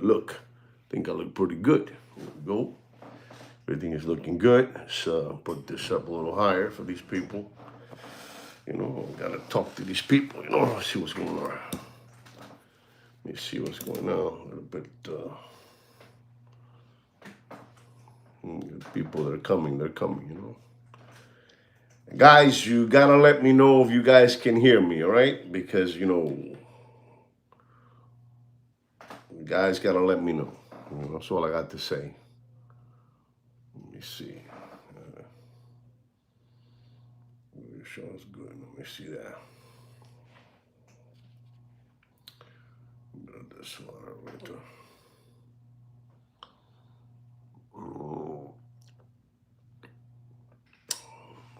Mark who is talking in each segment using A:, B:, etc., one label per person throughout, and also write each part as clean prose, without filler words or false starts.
A: look. I think I look pretty good. There we go. Everything is looking good. Let's put this up a little higher for these people. You know, gotta talk to these people. You know, see what's going on. Let me see what's going on a little bit. People that are coming, they're coming, you know. Guys, you gotta let me know if you guys can hear me, all right? Because, you know, you guys gotta let me know. You know, that's all I got to say. Let me see. Show is good. Let me see that. This one right there.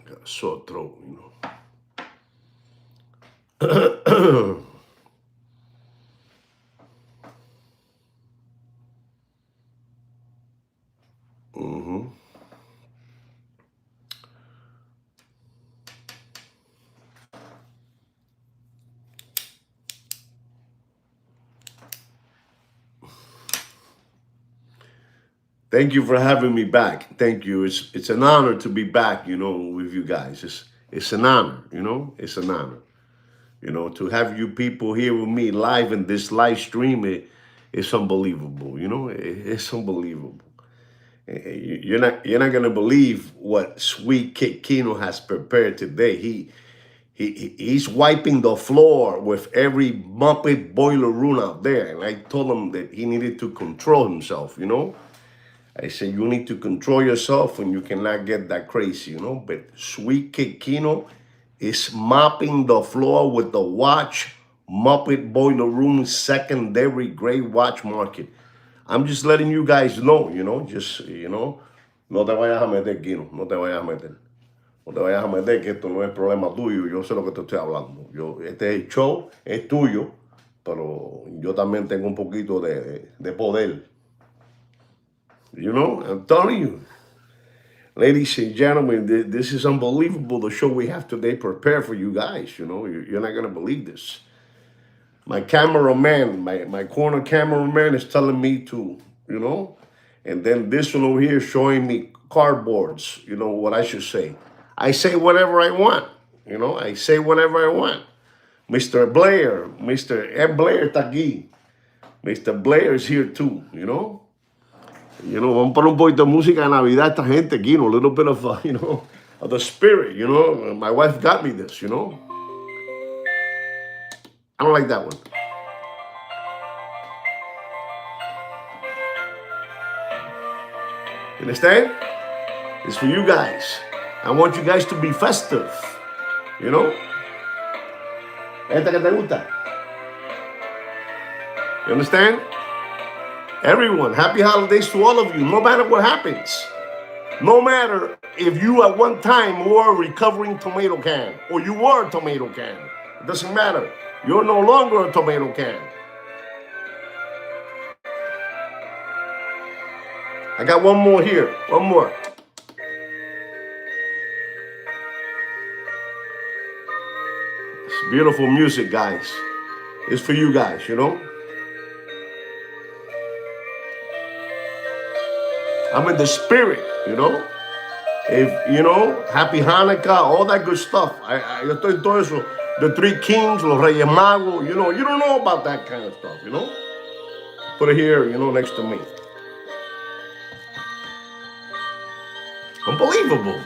A: Got a sore throat, you know. Thank you for having me back. Thank you. It's an honor to be back, you know, with you guys. It's an honor, you know. It's an honor. You know, to have you people here with me live in this live stream, it's unbelievable. You know, it's unbelievable. You're not gonna believe what Sweet Kid Kino has prepared today. He's wiping the floor with every Muppet boiler room out there, and I told him that he needed to control himself. You know, I said you need to control yourself, and you cannot get that crazy. You know, but Sweet Kid Kino is mopping the floor with the watch Muppet Boiler Room secondary grade watch market. I'm just letting you guys know, you know, just, you know, no te vayas a meter, Kino, no te vayas a meter. No te vayas a meter, que esto no es problema tuyo, yo sé lo que te estoy hablando. Este show es tuyo, pero yo también tengo un poquito de poder. You know, I'm telling you. Ladies and gentlemen, this is unbelievable, the show we have today prepared for you guys. You know, you're not going to believe this. My cameraman, my corner cameraman is telling me to, you know, and then this one over here showing me cardboards, you know, what I should say. I say whatever I want, you know, I say whatever I want. Mr. Blair, Mr. Ed Blair está aquí. Mr. Blair is here too, you know. You know, vamos a poner un poquito de música de Navidad esta gente aquí, you know, a little bit of, you know, of the spirit, you know. My wife got me this, you know. I don't like that one. You understand? It's for you guys. I want you guys to be festive, you know. Esta que te gusta. You understand? Everyone, happy holidays to all of you, no matter what happens. No matter if you at one time were a recovering tomato can or you were a tomato can. It doesn't matter. You're no longer a tomato can. I got one more here. One more. It's beautiful music, guys. It's for you guys, you know. I'm in the spirit, you know. If, you know, happy Hanukkah, all that good stuff. Yo estoy en todo eso. The Three Kings, los Reyes Magos, you know. You don't know about that kind of stuff, you know. Put it here, you know, next to me. Unbelievable.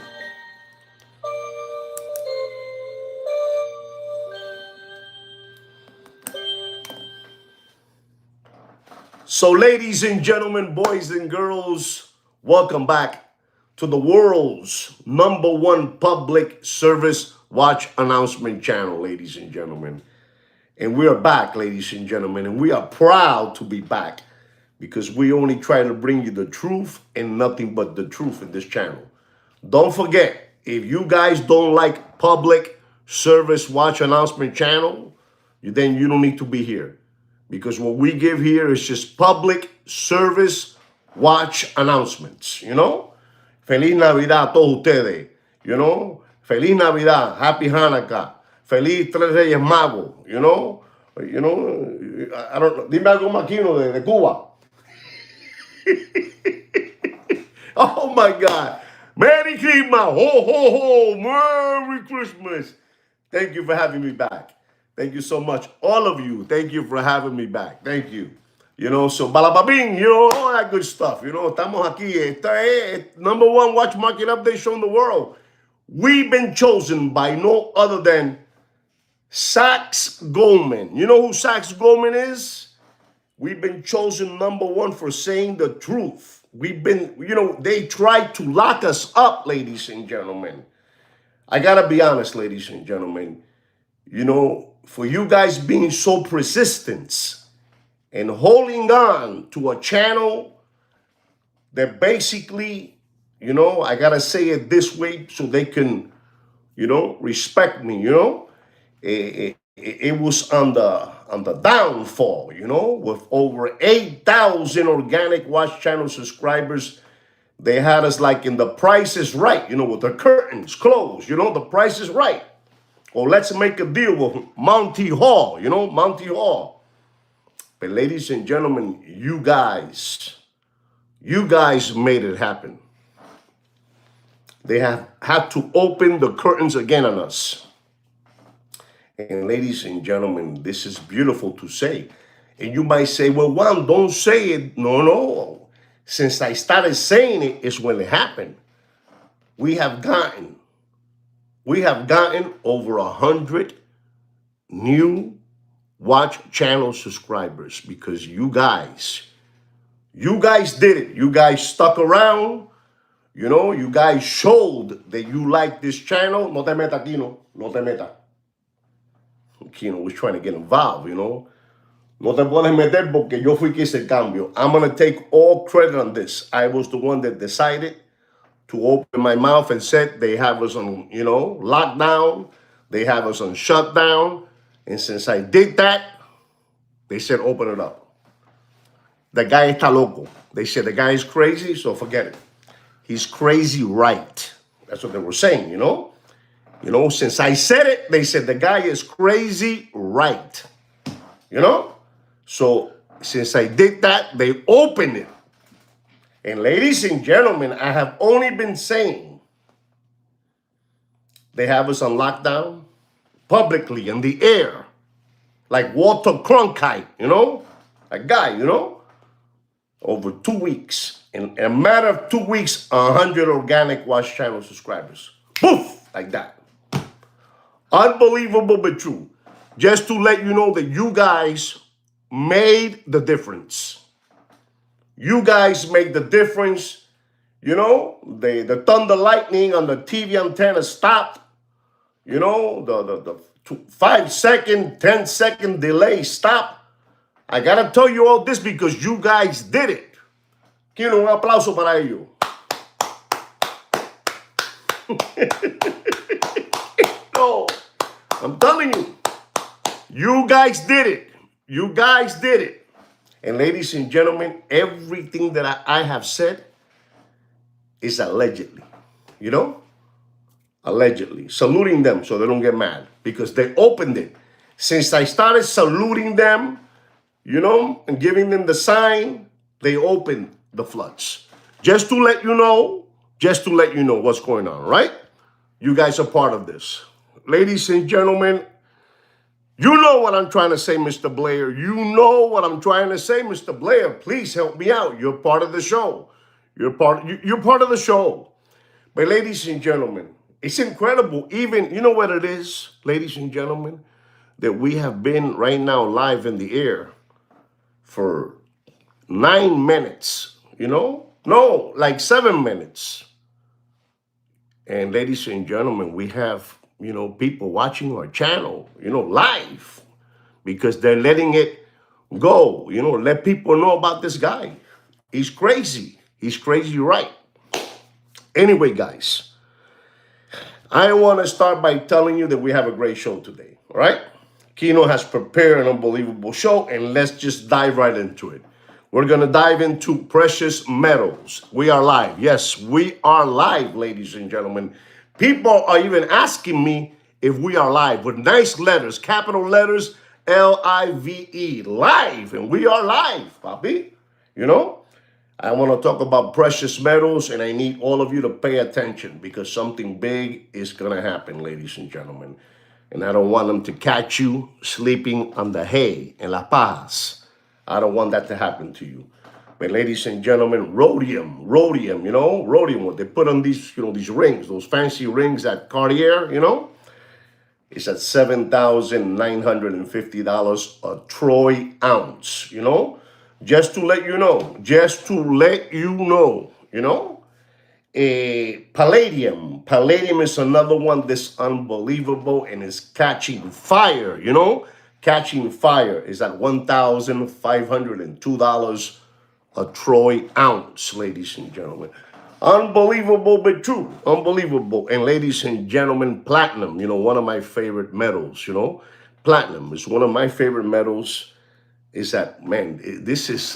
A: So, ladies and gentlemen, boys and girls, welcome back to the world's #1 public service watch announcement channel, ladies and gentlemen. And we are back, ladies and gentlemen, and we are proud to be back because we only try to bring you the truth and nothing but the truth in this channel. Don't forget, if you guys don't like public service watch announcement channel, then you don't need to be here. Because what we give here is just public service watch announcements, you know? Feliz Navidad a todos ustedes, you know? Feliz Navidad, Happy Hanukkah, Feliz Tres Reyes Magos, you know? You know, I don't know. Dime algo más, Kino, de Cuba. Oh my God. Merry Christmas. Ho, ho, ho. Merry Christmas. Thank you for having me back. Thank you so much. All of you, thank you for having me back. Thank you. You know, so balababing, you know, all that good stuff. You know, estamos aquí. Esta es number one watch market update show in the world. We've been chosen by no other than Sachs Goldman. You know who Sachs Goldman is? We've been chosen number one for saying the truth. We've been, you know, they tried to lock us up, ladies and gentlemen. I gotta be honest, ladies and gentlemen. You know, for you guys being so persistent and holding on to a channel that basically, you know, I gotta say it this way so they can, you know, respect me, you know. It was on the downfall, you know, with over 8,000 organic watch channel subscribers. They had us like in the Price is Right, you know, with the curtains closed, you know, the Price is Right. Or let's make a deal with Monty Hall, you know, Monty Hall. But ladies and gentlemen, you guys made it happen. They have had to open the curtains again on us. And ladies and gentlemen, this is beautiful to say. And you might say, well, Juan, don't say it. No. Since I started saying it is when it happened. We have gotten over 100 new watch channel subscribers because you guys did it. You guys stuck around. You know, you guys showed that you like this channel. No te meta, Kino. No te meta. Kino was trying to get involved, you know. No te puedes meter porque yo fui que hice el cambio. I'm going to take all credit on this. I was the one that decided to open my mouth and said they have us on, you know, lockdown. They have us on shutdown. And since I did that, they said open it up. The guy está loco. They said the guy is crazy, so forget it. He's crazy right. That's what they were saying, you know. You know, since I said it, they said the guy is crazy right. You know? So since I did that, they opened it. And ladies and gentlemen, I have only been saying they have us on lockdown publicly in the air. Like Walter Cronkite, you know? A guy, you know? Over 2 weeks. In a matter of 2 weeks, 100 organic watch channel subscribers. Poof! Like that. Unbelievable but true. Just to let you know that you guys made the difference. You guys make the difference. You know, the thunder lightning on the TV antenna stopped. You know, the 5 second, 10-second delay stopped. I gotta tell you all this because you guys did it. Quiero un aplauso para ello. No. I'm telling you, you guys did it. You guys did it. And ladies and gentlemen, everything that I have said is allegedly, you know? Allegedly. Saluting them so they don't get mad because they opened it. Since I started saluting them, you know, and giving them the sign, they opened the floods. Just to let you know what's going on, right? You guys are part of this. Ladies and gentlemen, you know what I'm trying to say, Mr. Blair. You know what I'm trying to say, Mr. Blair. Please help me out. You're part of the show. You're part of the show. But ladies and gentlemen, it's incredible. Even, you know what it is, ladies and gentlemen, that we have been right now live in the air for 9 minutes, you know? No, like 7 minutes. And ladies and gentlemen, we have, you know, people watching our channel, you know, live because they're letting it go, you know, let people know about this guy. He's crazy. He's crazy right. Anyway, guys, I want to start by telling you that we have a great show today, all right? Kino has prepared an unbelievable show, and let's just dive right into it. We're going to dive into precious metals. We are live. Yes, we are live, ladies and gentlemen. People are even asking me if we are live with nice letters, capital letters, L-I-V-E, live. And we are live, papi. You know, I want to talk about precious metals, and I need all of you to pay attention because something big is going to happen, ladies and gentlemen. And I don't want them to catch you sleeping on the hay in La Paz. I don't want that to happen to you. But ladies and gentlemen, rhodium, rhodium, what they put on these, these rings, those fancy rings at Cartier, it's at $7,950 a troy ounce, just to let you know, Palladium is another one that's unbelievable and is catching fire, catching fire is at $1,502 a troy ounce, ladies and gentlemen. Unbelievable, but true. Unbelievable. And ladies and gentlemen, platinum, one of my favorite metals, Platinum is one of my favorite metals. Is that, man, this is,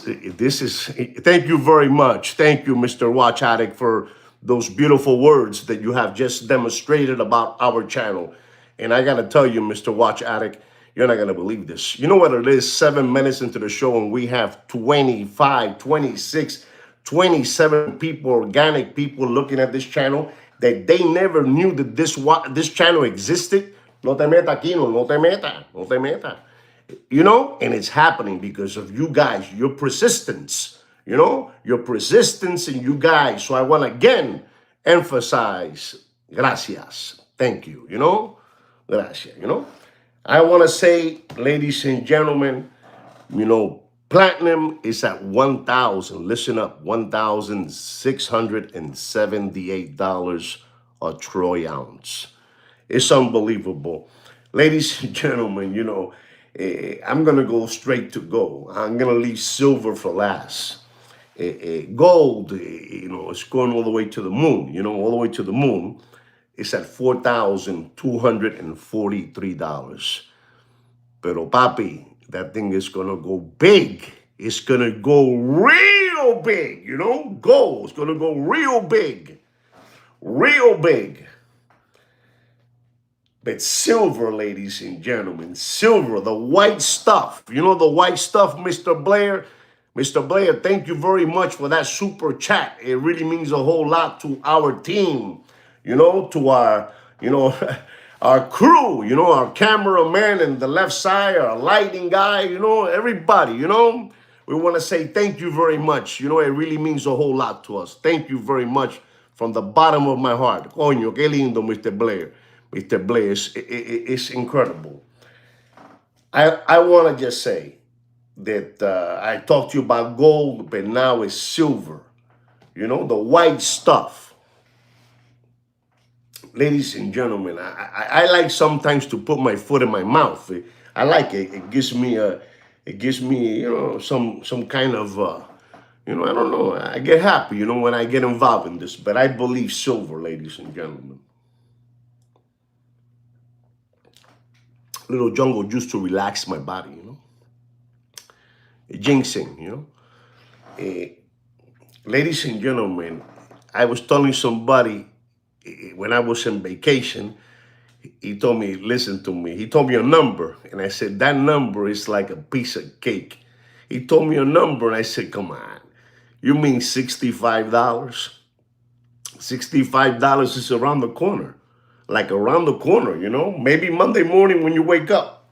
A: thank you very much. Thank you, Mr. Watch Addict, for those beautiful words that you have just demonstrated about our channel. And I got to tell you, Mr. Watch Addict, you're not going to believe this. You know what it is? 7 minutes into the show, and we have 25, 26, 27 people, organic people looking at this channel that they never knew that this channel existed. No te meta, Kino, no te meta, no te meta. And it's happening because of you guys, your persistence, your persistence in you guys. So I want to again emphasize, gracias, thank you, gracias, I want to say, ladies and gentlemen, platinum is at listen up, $1,678 a troy ounce. It's unbelievable. Ladies and gentlemen, I'm going to go straight to gold. I'm going to leave silver for last. Gold, it's going all the way to the moon, all the way to the moon. It's at $4,243. Pero papi, that thing is going to go big. It's going to go real big, Gold is going to go real big. Real big. But silver, ladies and gentlemen, silver, the white stuff. The white stuff, Mr. Blair? Mr. Blair, thank you very much for that super chat. It really means a whole lot to our team, to our, our crew, our cameraman and the left side, our lighting guy, everybody, We want to say thank you very much. It really means a whole lot to us. Thank you very much from the bottom of my heart. Coño, qué lindo, Mr. Blair. Mr. Blair, it's incredible. I want to just say that I talked to you about gold, but now it's silver. The white stuff. Ladies and gentlemen, I like sometimes to put my foot in my mouth. I like it. It gives me some kind of, I don't know. I get happy, when I get involved in this. But I believe silver, ladies and gentlemen. Little jungle juice to relax my body, Ginseng, ladies and gentlemen, I was telling somebody when I was on vacation, he told me, listen to me. He told me a number, and I said, that number is like a piece of cake. He told me a number, and I said, come on, you mean $65? $65 is around the corner. Like around the corner, Maybe Monday morning when you wake up.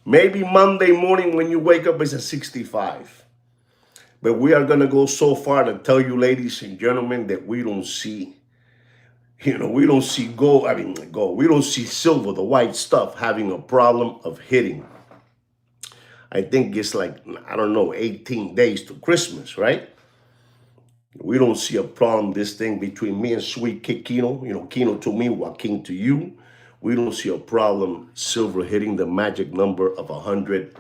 A: Maybe Monday morning when you wake up is at 65. But we are going to go so far to tell you, ladies and gentlemen, that we don't see, we don't see gold. We don't see silver, the white stuff, having a problem of hitting. I think it's like, 18 days to Christmas, right? We don't see a problem, this thing between me and Sweet Kid Kino, Kino to me, Joaquin to you. We don't see a problem silver hitting the magic number of $100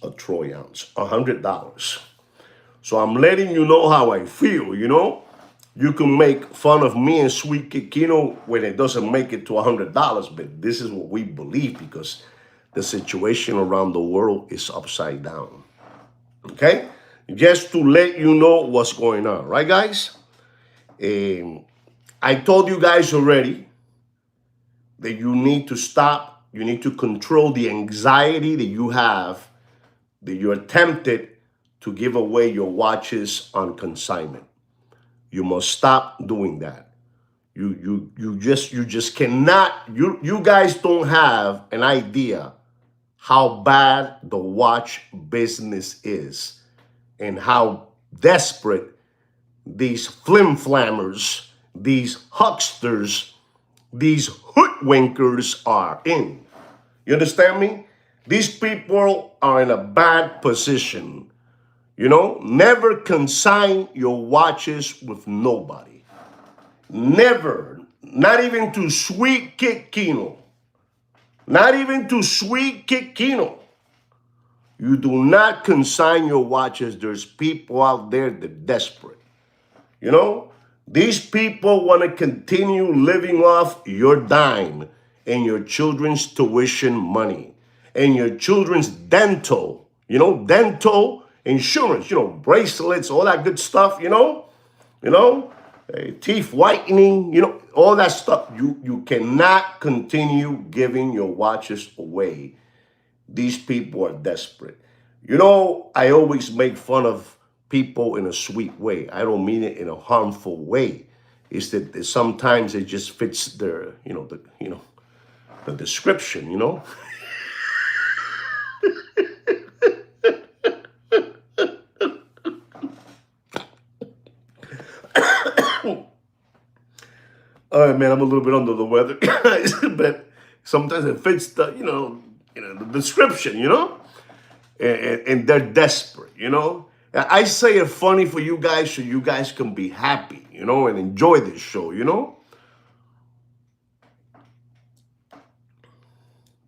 A: a troy ounce, $100. So I'm letting you know how I feel, You can make fun of me and Sweet Kid Kino when it doesn't make it to $100, but this is what we believe because the situation around the world is upside down, okay? Just to let you know what's going on, right, guys? I told you guys already that you need to stop, you need to control the anxiety that you have, that you're tempted to give away your watches on consignment. You must stop doing that. You just cannot. You guys don't have an idea how bad the watch business is and how desperate these flim-flammers, these hucksters, these hoodwinkers are in. You understand me? These people are in a bad position. You know, never consign your watches with nobody. Never. Not even to Sweet Kick Kino. Not even to Sweet Kick Kino. You do not consign your watches. There's people out there that are desperate. You know, these people want to continue living off your dime and your children's tuition money and your children's dental, dental insurance, bracelets, all that good stuff, teeth whitening, all that stuff. You cannot continue giving your watches away. These people are desperate. I always make fun of people in a sweet way. I don't mean it in a harmful way. It's that sometimes it just fits their, the description, All right, man, I'm a little bit under the weather, guys, but sometimes it fits the, the description, and they're desperate, I say it funny for you guys so you guys can be happy, and enjoy this show,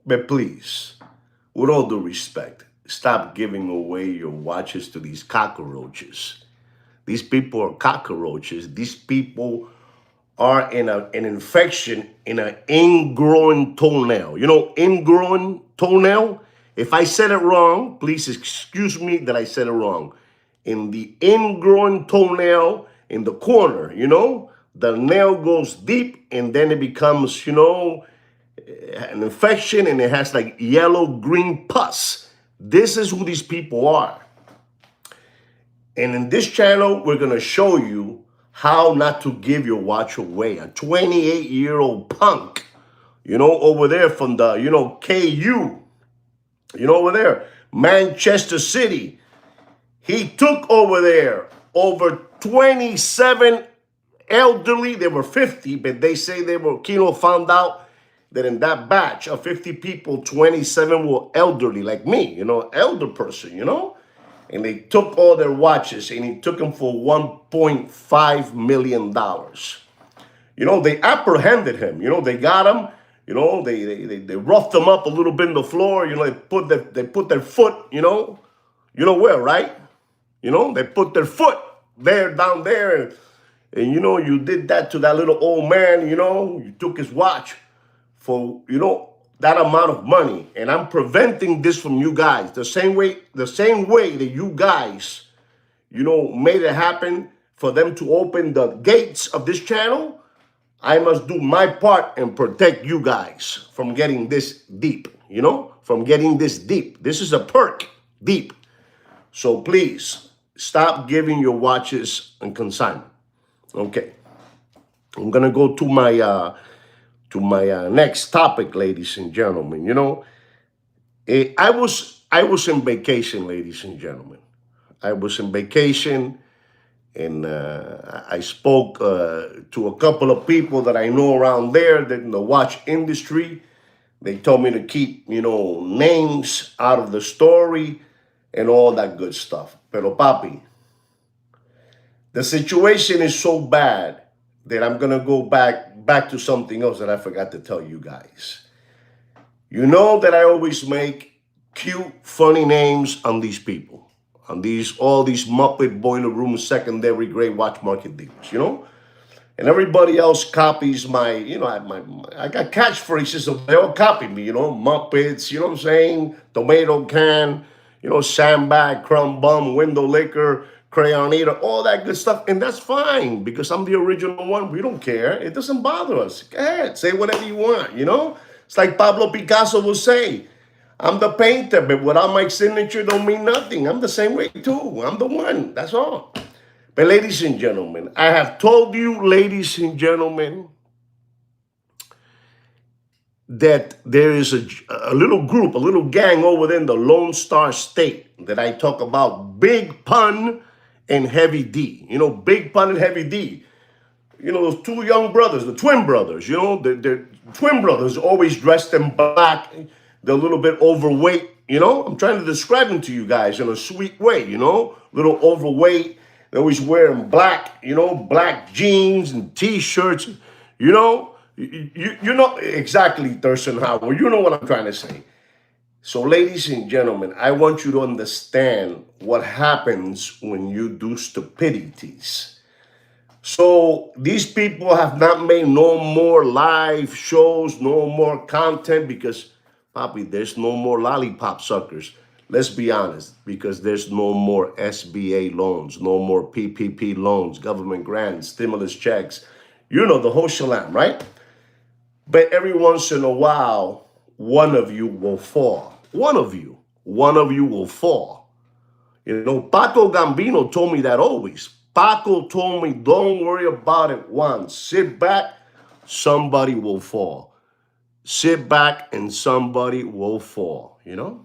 A: But please, with all due respect, stop giving away your watches to these cockroaches. These people are cockroaches. These people are in an infection in an ingrown toenail. Ingrown toenail? If I said it wrong, please excuse me that I said it wrong. In the ingrown toenail in the corner, the nail goes deep and then it becomes, an infection and it has like yellow-green pus. This is who these people are. And in this channel, we're going to show you how not to give your watch away. A 28-year-old punk, over there from the, KU, over there, Manchester City. He took over there over 27 elderly. They were 50, but they say Kino found out that in that batch of 50 people, 27 were elderly, like me, elder person, And they took all their watches and he took them for $1.5 million. They apprehended him, they got him, they roughed him up a little bit in the floor, they put their foot, where, right? They put their foot down there and you did that to that little old man, you took his watch for, that amount of money. And I'm preventing this from you guys. The same way that you guys, made it happen for them to open the gates of this channel, I must do my part and protect you guys from getting this deep, from getting this deep. This is a perk deep. So please stop giving your watches on consignment. Okay. I'm going to go to my next topic, ladies and gentlemen. I was in vacation, ladies and gentlemen. I was in vacation, and I spoke to a couple of people that I know around there that in the watch industry. They told me to keep, names out of the story and all that good stuff. Pero papi, the situation is so bad that I'm going to go back to something else that I forgot to tell you guys. You know that I always make cute, funny names on these people, on all these Muppet boiler room secondary grade watch market dealers, And everybody else copies my, I got catchphrases, so they all copy me, Muppets, you know what I'm saying? Tomato can, sandbag, crumb bum, window licker, crayon eater, all that good stuff. And that's fine because I'm the original one. We don't care. It doesn't bother us. Go ahead. Say whatever you want, It's like Pablo Picasso will say, I'm the painter, but without my signature don't mean nothing. I'm the same way too. I'm the one. That's all. But ladies and gentlemen, I have told you, ladies and gentlemen, that there is a little group, a little gang over there in the Lone Star State that I talk about, Big Pun and Heavy D. You know, Big Pun and Heavy D. You know, those two young brothers, the twin brothers, you know, they're twin brothers, always dressed in black. They're a little bit overweight, you know. I'm trying to describe them to you guys in a sweet way, you know, a little overweight. They're always wearing black, you know, black jeans and t-shirts, you know. You know exactly, Thurston Howard. You know what I'm trying to say. So, ladies and gentlemen, I want you to understand what happens when you do stupidities. So these people have not made no more live shows, no more content because, Poppy, there's no more lollipop suckers. Let's be honest, because there's no more SBA loans, no more PPP loans, government grants, stimulus checks. You know, the whole shalom, right? But every once in a while, one of you will fall. One of you will fall. You know, Paco Gambino told me that always. Paco told me, don't worry about it once. Sit back, somebody will fall. Sit back and somebody will fall, you know?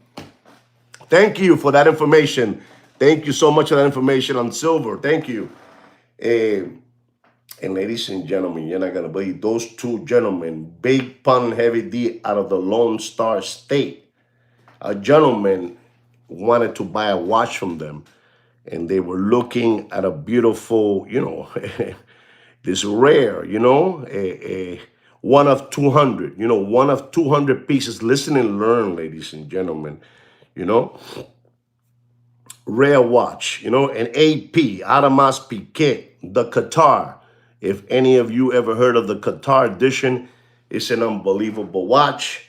A: Thank you for that information. Thank you so much for that information on silver. Thank you. And ladies and gentlemen, you're not going to believe those two gentlemen, Big Pun Heavy D out of the Lone Star State. A gentleman wanted to buy a watch from them, and they were looking at a beautiful, you know, this rare, you know, a one of 200, you know, one of 200 pieces. Listen and learn, ladies and gentlemen, you know, rare watch, you know, an AP, Adamas Piquet, the Qatar. If any of you ever heard of the Qatar edition, it's an unbelievable watch.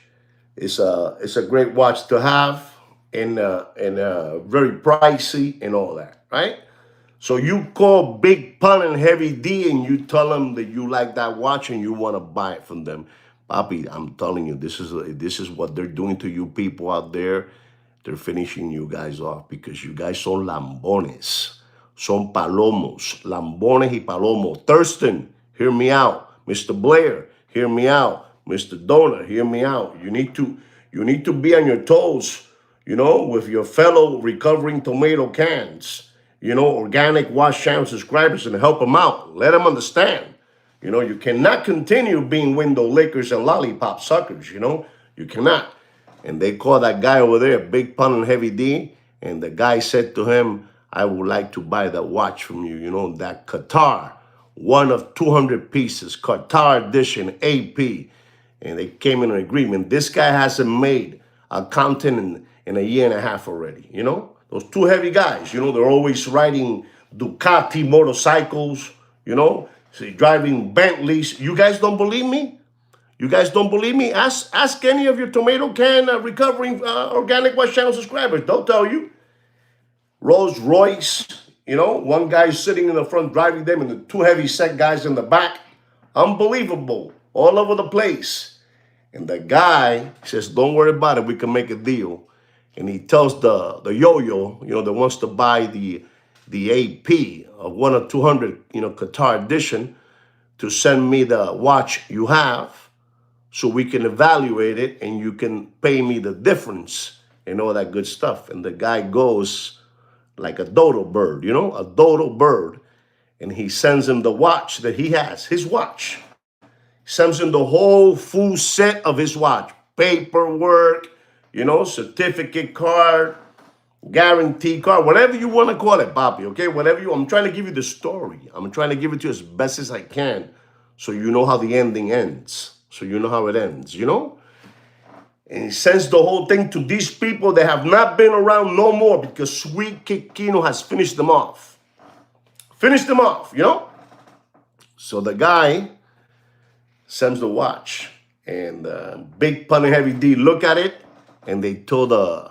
A: It's a great watch to have, and very pricey and all that, right? So you call Big Pun and Heavy D and you tell them that you like that watch and you want to buy it from them. Papi, I'm telling you, this is what they're doing to you people out there. They're finishing you guys off because you guys son lambones, son palomos, lambones y palomos. Thurston, hear me out. Mr. Blair, hear me out. Mr. Donor, hear me out. You need to be on your toes, you know, with your fellow recovering tomato cans, you know, organic Wash Channel subscribers, and help them out. Let them understand. You know, you cannot continue being window lickers and lollipop suckers, you know. You cannot. And they call that guy over there Big Pun and Heavy D. And the guy said to him, I would like to buy that watch from you, you know, that Qatar, one of 200 pieces, Qatar edition AP. And they came in an agreement. This guy hasn't made a content in a year and a half already, you know? Those two heavy guys, you know, they're always riding Ducati motorcycles, you know, so driving Bentleys. You guys don't believe me? You guys don't believe me? Ask any of your tomato can recovering organic Wash Channel subscribers. They'll tell you. Rolls Royce, you know, one guy's sitting in the front driving them and the two heavy set guys in the back. Unbelievable. All over the place. And the guy says, don't worry about it. We can make a deal. And he tells the yo-yo, you know, that wants to buy the AP of one of 200, you know, Qatar edition, to send me the watch you have so we can evaluate it and you can pay me the difference and all that good stuff. And the guy goes like a dodo bird, you know, a dodo bird. And he sends him the watch that he has, his watch. Sends him the whole full set of his watch, paperwork, you know, certificate card, guarantee card, whatever you want to call it, Bobby, okay? I'm trying to give you the story. I'm trying to give it to you as best as I can so you know how the ending ends. So you know how it ends, you know? And he sends the whole thing to these people that have not been around no more because Sweet Kikino has finished them off. Finished them off, you know? So the guy sends the watch, and Big Pun and Heavy D look at it, and they told the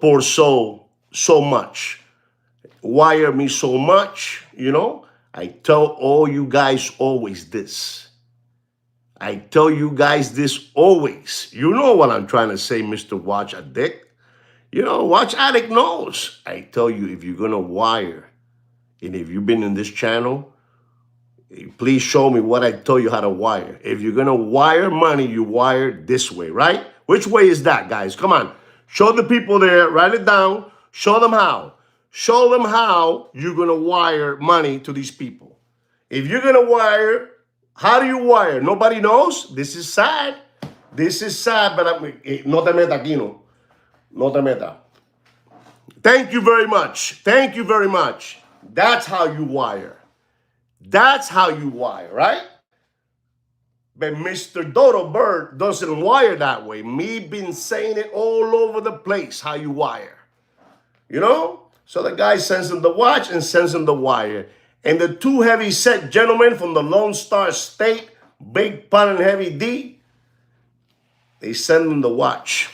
A: poor soul so much, wire me so much, you know. I tell all you guys always this. I tell you guys this always. You know what I'm trying to say, Mr. Watch Addict. You know, Watch Addict knows. I tell you, if you're going to wire, and if you've been in this channel, please show me what I tell you how to wire. If you're going to wire money, you wire this way, right? Which way is that, guys? Come on. Show the people there. Write it down. Show them how. Show them how you're going to wire money to these people. If you're going to wire, how do you wire? Nobody knows. This is sad. This is sad, but no te meta aquí, no. No te meta. Thank you very much. Thank you very much. That's how you wire. That's how you wire, right? But Mr. Dodo Bird doesn't wire that way. Me been saying it all over the place, how you wire. You know? So the guy sends him the watch and sends him the wire. And the two heavy set gentlemen from the Lone Star State, Big Pun and Heavy D, they send him the watch.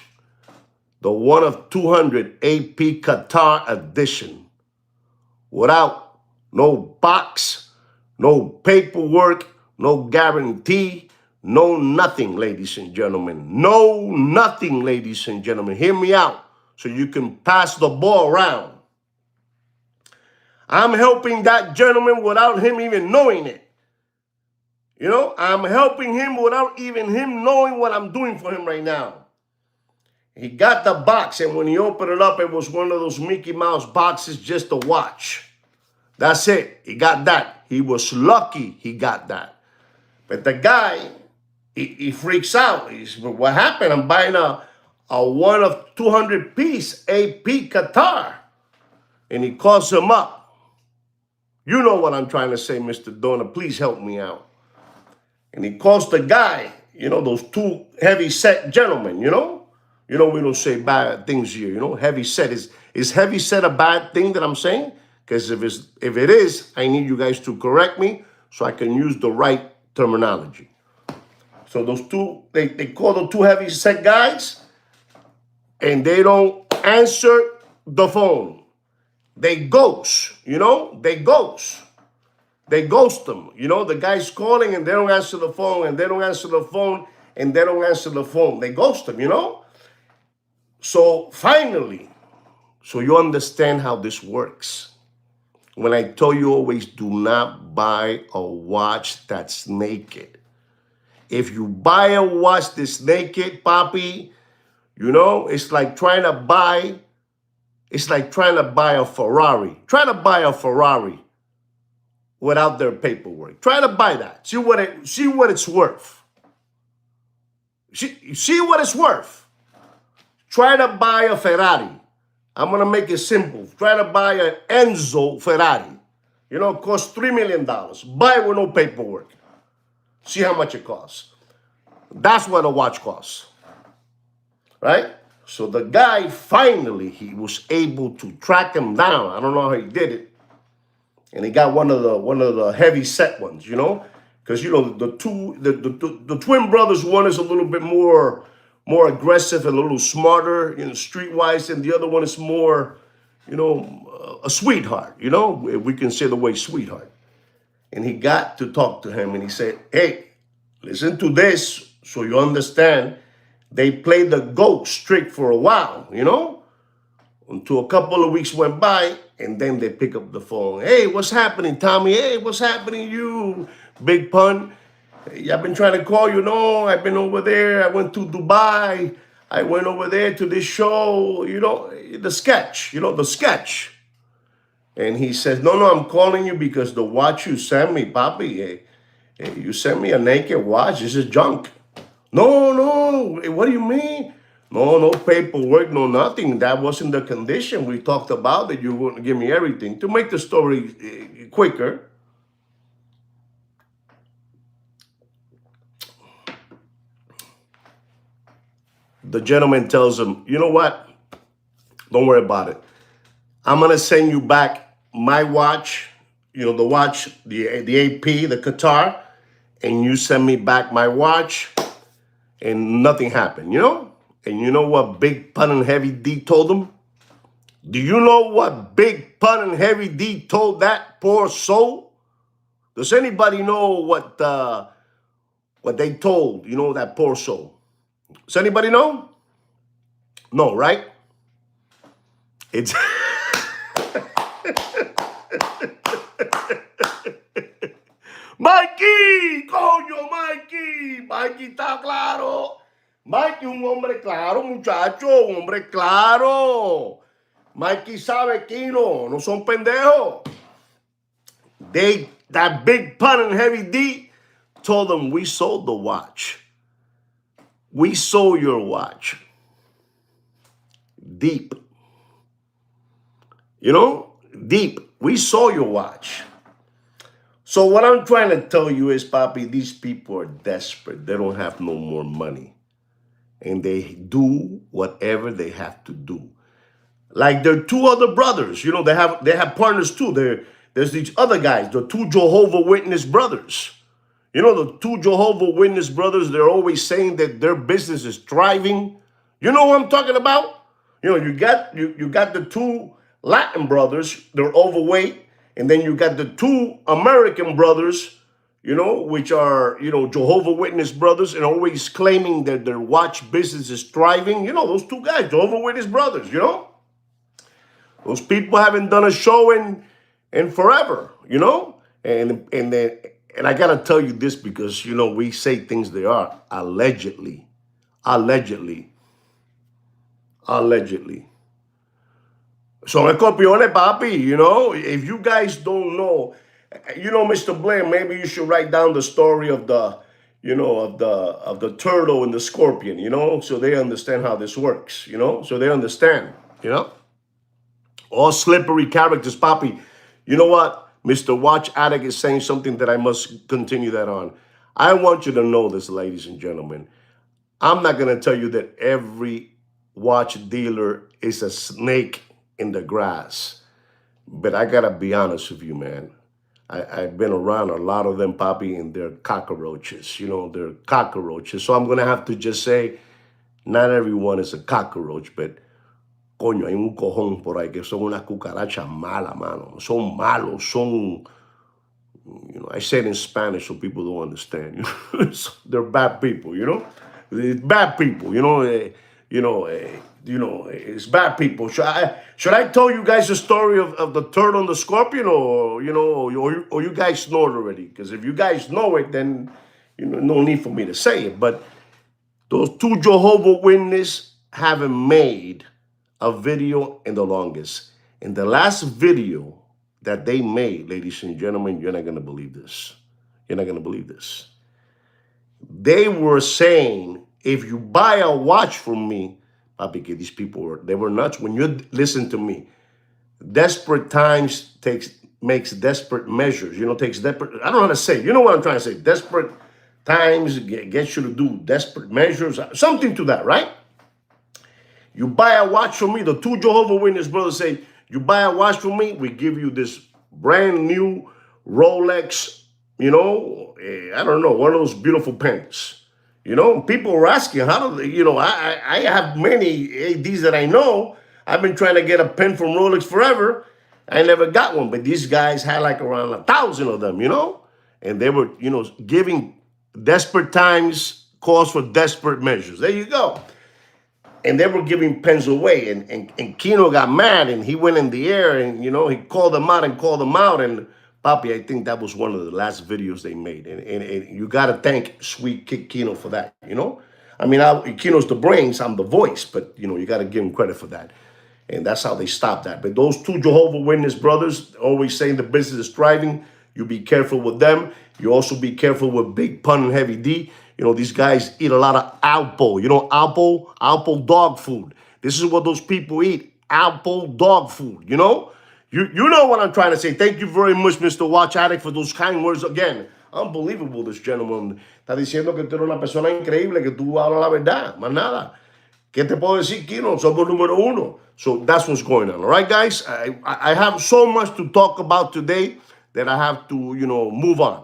A: The 1 of 200 AP Qatar edition. Without no box, no paperwork, no guarantee, no nothing, ladies and gentlemen. No nothing, ladies and gentlemen. Hear me out so you can pass the ball around. I'm helping that gentleman without him even knowing it. You know, I'm helping him without even him knowing what I'm doing for him right now. He got the box, and when he opened it up, it was one of those Mickey Mouse boxes, just a watch. That's it. He got that. He was lucky he got that. But the guy, he freaks out. He's, what happened? I'm buying a 1 of 200 piece AP Qatar. And he calls him up. You know what I'm trying to say, Mr. Donor. Please help me out. And he calls the guy, you know, those two heavy set gentlemen, you know? You know, we don't say bad things here, you know? Heavy set. Is heavy set a bad thing that I'm saying? Because if it is, I need you guys to correct me so I can use the right terminology. So those two, they call the two heavy set guys, and they don't answer the phone. They ghost, you know? They ghost. They ghost them. You know, the guy's calling and they don't answer the phone, and they don't answer the phone, and they don't answer the phone. They ghost them, you know? So finally, so you understand how this works. When I tell you always do not buy a watch that's naked. If you buy a watch that's naked, papi, you know, it's like trying to buy a Ferrari. Try to buy a Ferrari without their paperwork. Try to buy that. See what it's worth. See what it's worth. Try to buy a Ferrari. I'm going to make it simple. Try to buy an Enzo Ferrari. You know, it costs $3 million. Buy it with no paperwork. See how much it costs. That's what a watch costs. Right? So the guy finally, he was able to track him down. I don't know how he did it. And he got one of the heavy set ones, you know? Because, you know, the twin brothers, one is a little bit more aggressive and a little smarter, you know, streetwise, and the other one is more, you know, a sweetheart, you know, we can say the way sweetheart. And he got to talk to him, and he said, hey, listen to this so you understand. They played the ghost trick for a while, you know, until a couple of weeks went by, and then they pick up the phone. Hey, what's happening, Tommy? Hey, what's happening, you, Big Pun? I've been trying to call you. No, I've been over there. I went to Dubai. I went over there to this show, you know, the sketch, you know, the sketch. And he says, no, I'm calling you because the watch you sent me, papi, you sent me a naked watch. This is junk. No, what do you mean? No paperwork, no nothing. That wasn't the condition. We talked about that you wouldn't give me everything. To make the story quicker, the gentleman tells him, you know what? Don't worry about it. I'm going to send you back my watch, you know, the watch, the AP, the Qatar, and you send me back my watch, and nothing happened, you know? And you know what Big Pun and Heavy D told him? Do you know what Big Pun and Heavy D told that poor soul? Does anybody know what what they told, that poor soul. Does anybody know? No, right? It's Mikey, coño, Mikey. Mikey está claro. Mikey, un hombre claro, muchacho, un hombre claro. Mikey sabe, Kino, no son pendejos. That Big Pun and Heavy D told them, we sold the watch. We sold your watch. Deep. Deep. We sold your watch. So what I'm trying to tell you is, Papi, these people are desperate. They don't have no more money. And they do whatever they have to do. Like there are two other brothers, they have partners too. There's these other guys, the two Jehovah Witness brothers. The two Jehovah Witness brothers, they're always saying that their business is thriving. You know what I'm talking about? You got the two Latin brothers, they're overweight, and then you got the two American brothers, which are, Jehovah Witness brothers, and always claiming that their watch business is thriving. Those two guys, Jehovah Witness brothers, Those people haven't done a show in forever, and I gotta tell you this because we say things they are allegedly. Son escorpiones, papi. If you guys don't know, Mr. Blair, maybe you should write down the story of the turtle and the scorpion, so they understand how this works, so they understand, all slippery characters, papi. You know what? Mr. Watch Addict is saying something that I must continue that on. I want you to know this, ladies and gentlemen. I'm not going to tell you that every watch dealer is a snake in the grass. But I got to be honest with you, man. I've been around a lot of them, papi, and they're cockroaches. They're cockroaches. So I'm going to have to just say, not everyone is a cockroach, but coño, hay un cojón por ahí que son unas cucarachas malas, mano. Son malos, son, I say it in Spanish so people don't understand. They're bad people, It's bad people, it's bad people. Should I tell you guys the story of the turtle and the scorpion, or you guys know it already? Because if you guys know it, then no need for me to say it. But those two Jehovah Witnesses haven't made a video in the longest. In the last video that they made, ladies and gentlemen, you're not going to believe this. You're not going to believe this. They were saying, if you buy a watch from me, papi, these people they were nuts. When you listen to me, desperate times makes desperate measures. Takes desperate. I don't know how to say. You know what I'm trying to say? Desperate times gets you to do desperate measures. Something to that, right? You buy a watch from me. The two Jehovah Witness brothers say, you buy a watch from me, we give you this brand new Rolex, I don't know, one of those beautiful pens. People were asking, how do they, I have many ADs that I know. I've been trying to get a pen from Rolex forever. I never got one, but these guys had like around 1,000 of them, and they were, giving desperate times calls for desperate measures. There you go. And they were giving pens away, and Kino got mad, and he went in the air, and he called them out, and papi, I think that was one of the last videos they made, and you got to thank Sweet Kick Kino for that. I mean, Kino's the brains, I'm the voice, but you got to give him credit for that, and that's how they stopped that. But those two Jehovah Witness brothers always saying the business is thriving. You be careful with them. You also be careful with Big Pun and Heavy D. These guys eat a lot of Alpo. Alpo dog food. This is what those people eat. Alpo dog food, You know what I'm trying to say. Thank you very much, Mr. Watch Addict, for those kind words again. Unbelievable, this gentleman. Está diciendo que tú eres una persona increíble, que tú hablas la verdad. Más nada. ¿Qué te puedo decir, Kino? Somos número uno. So that's what's going on. All right, guys? I have so much to talk about today that I have to, move on.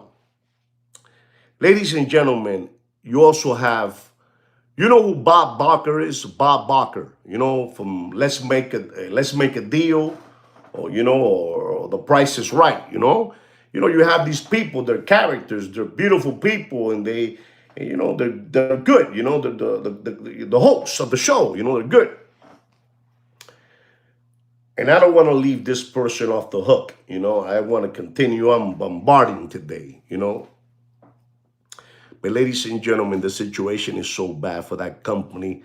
A: Ladies and gentlemen, you also have, who Bob Barker is? Bob Barker, from Let's Make a Deal, or or The Price is Right. You have these people, they're characters, they're beautiful people, and they And, you know, they're good. You know, the hosts of the show. You know, they're good. And I don't want to leave this person off the hook. You know, I want to continue on bombarding today. You know, but ladies and gentlemen, the situation is so bad for that company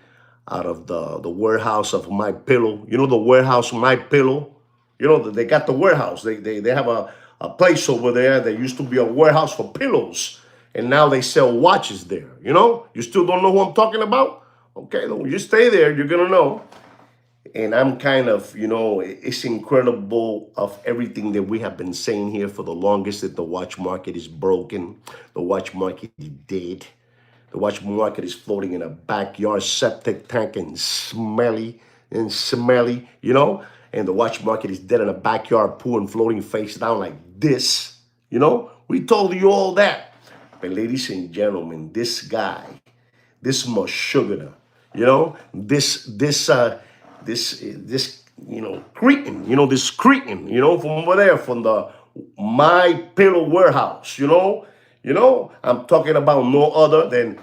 A: out of the warehouse of My Pillow. You know, the warehouse My Pillow. You know, they got the warehouse. They have a place over there that used to be a warehouse for pillows, and now they sell watches there. You know, you still don't know who I'm talking about? Okay, then you stay there. You're gonna know. And I'm kind of, you know, it's incredible of everything that we have been saying here for the longest, that the watch market is broken, the watch market is dead, the watch market is floating in a backyard septic tank and smelly, you know, and the watch market is dead in a backyard pool and floating face down like this, you know. We told you all that. But ladies and gentlemen, this guy, this Meshuggah, you know, this you know, Cretan, you know, this Cretan, you know, from over there, from the My Pillow warehouse, you know, I'm talking about no other than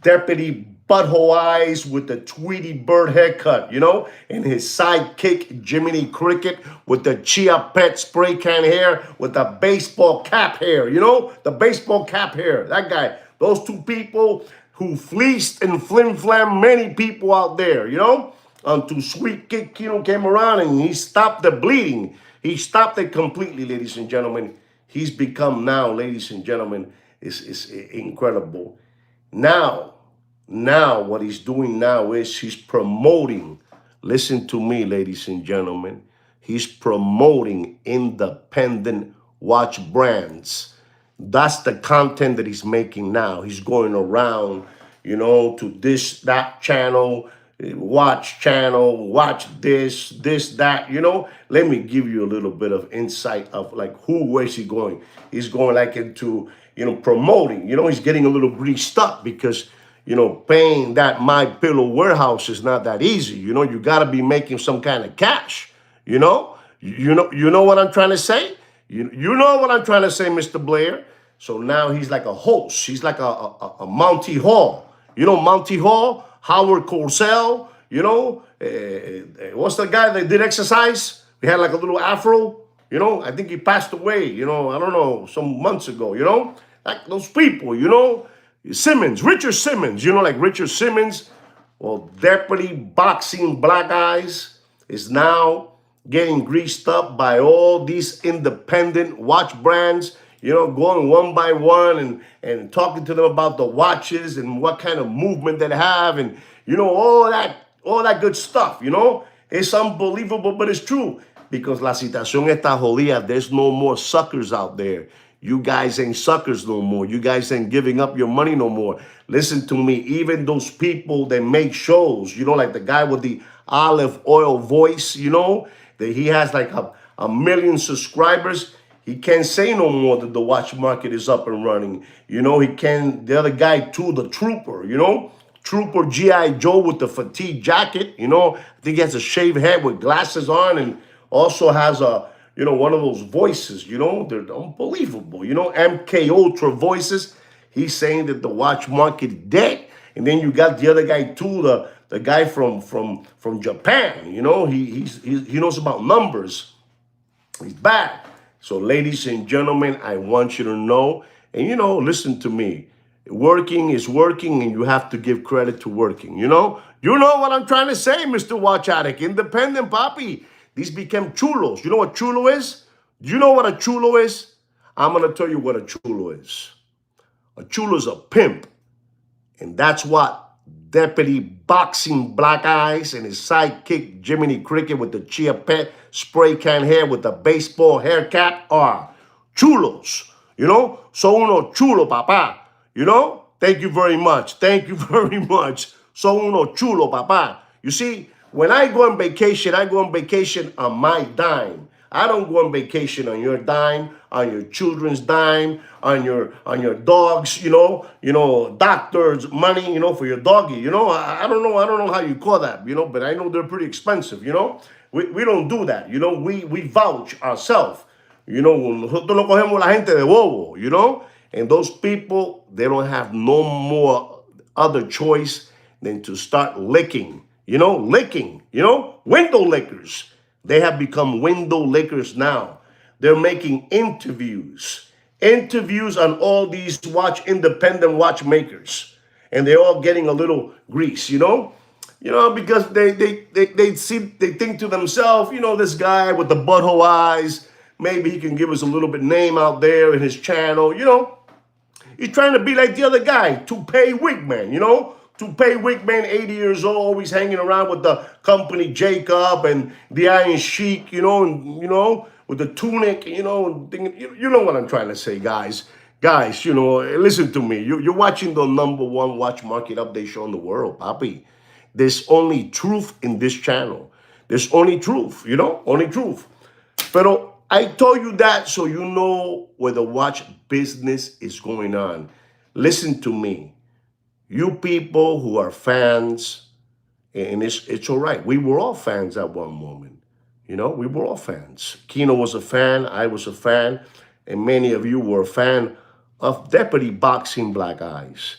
A: Deputy Butthole Eyes with the Tweety Bird haircut, you know, and his sidekick Jiminy Cricket with the Chia Pet spray can hair with the baseball cap hair, you know, the baseball cap hair. That guy, those two people who fleeced and flim-flam many people out there, you know, until Sweet Kid Kino came around and he stopped the bleeding. He stopped it completely, ladies and gentlemen. He's become now, ladies and gentlemen, is incredible. Now, what he's doing now is he's promoting, listen to me, ladies and gentlemen, he's promoting independent watch brands. That's the content that he's making now. He's going around, you know, to this, that channel, watch channel, watch this, that, you know. Let me give you a little bit of insight of like where's he going. He's going like into, you know, promoting, you know, he's getting a little greased up because, you know, paying that My Pillow warehouse is not that easy. You know, you got to be making some kind of cash, you know. You know what I'm trying to say? You know what I'm trying to say, Mr. Blair. So now he's like a host. He's like a Monty Hall. You know Monty Hall? Howard Cosell, you know, what's the guy that did exercise? He had like a little afro, you know. I think he passed away, you know, I don't know, some months ago, you know. Like those people, you know. Simmons, Richard Simmons, you know, like Richard Simmons. Well, Deputy Boxing Black Eyes is now getting greased up by all these independent watch brands, you know, going one by one and talking to them about the watches and what kind of movement they have and, you know, all that good stuff, you know. It's unbelievable, but it's true because la situación está jodida. There's no more suckers out there. You guys ain't suckers no more. You guys ain't giving up your money no more. Listen to me. Even those people that make shows, you know, like the guy with the olive oil voice, you know, that he has like a million subscribers. He can't say no more that the watch market is up and running. You know, he can, the other guy too, the Trooper, you know, Trooper G.I. Joe with the fatigue jacket, you know, I think he has a shaved head with glasses on and also has a, you know, one of those voices, you know, they're unbelievable, you know, MK Ultra voices. He's saying that the watch market is dead. And then you got the other guy too, the guy from Japan, you know, he knows about numbers. He's bad. So ladies and gentlemen, I want you to know, and you know, listen to me. Working is working and you have to give credit to working, you know? You know what I'm trying to say, Mr. Watch Addict. Independent, papi. These became chulos. You know what chulo is? Do you know what a chulo is? I'm going to tell you what a chulo is. A chulo is a pimp. And that's what Deputy Boxing Black Eyes and his sidekick Jiminy Cricket with the Chia Pet spray can hair with the baseball haircut are chulos. You know? So uno chulo, papa. You know? Thank you very much. Thank you very much. So uno chulo, papa. You see, when I go on vacation on my dime. I don't go on vacation on your dime, on your children's dime, on your dogs, you know, doctor's money, you know, for your doggy, you know. I don't know how you call that, you know, but I know they're pretty expensive, you know. We don't do that, you know. We vouch ourselves, you know. Nosotros no cogemos la gente de bobo, you know. And those people, they don't have no more other choice than to start licking, window lickers. They have become window lickers now. They're making interviews on all these independent watchmakers, and they're all getting a little grease, because they think to themselves, this guy with the butthole eyes, maybe he can give us a little bit name out there in his channel, He's trying to be like the other guy, Toupee Wigman, Toupee Wigman, 80 years old, always hanging around with the company Jacob and the Iron Sheik, with the tunic, you know what I'm trying to say, guys. Guys, listen to me. You're watching the #1 watch market update show in the world, papi. There's only truth in this channel. There's only truth, only truth. Pero I told you that so you know where the watch business is going on. Listen to me. You people who are fans, and it's all right. We were all fans at one moment. We were all fans. Kino was a fan, I was a fan, and many of you were a fan of Deputy Boxing Black Eyes.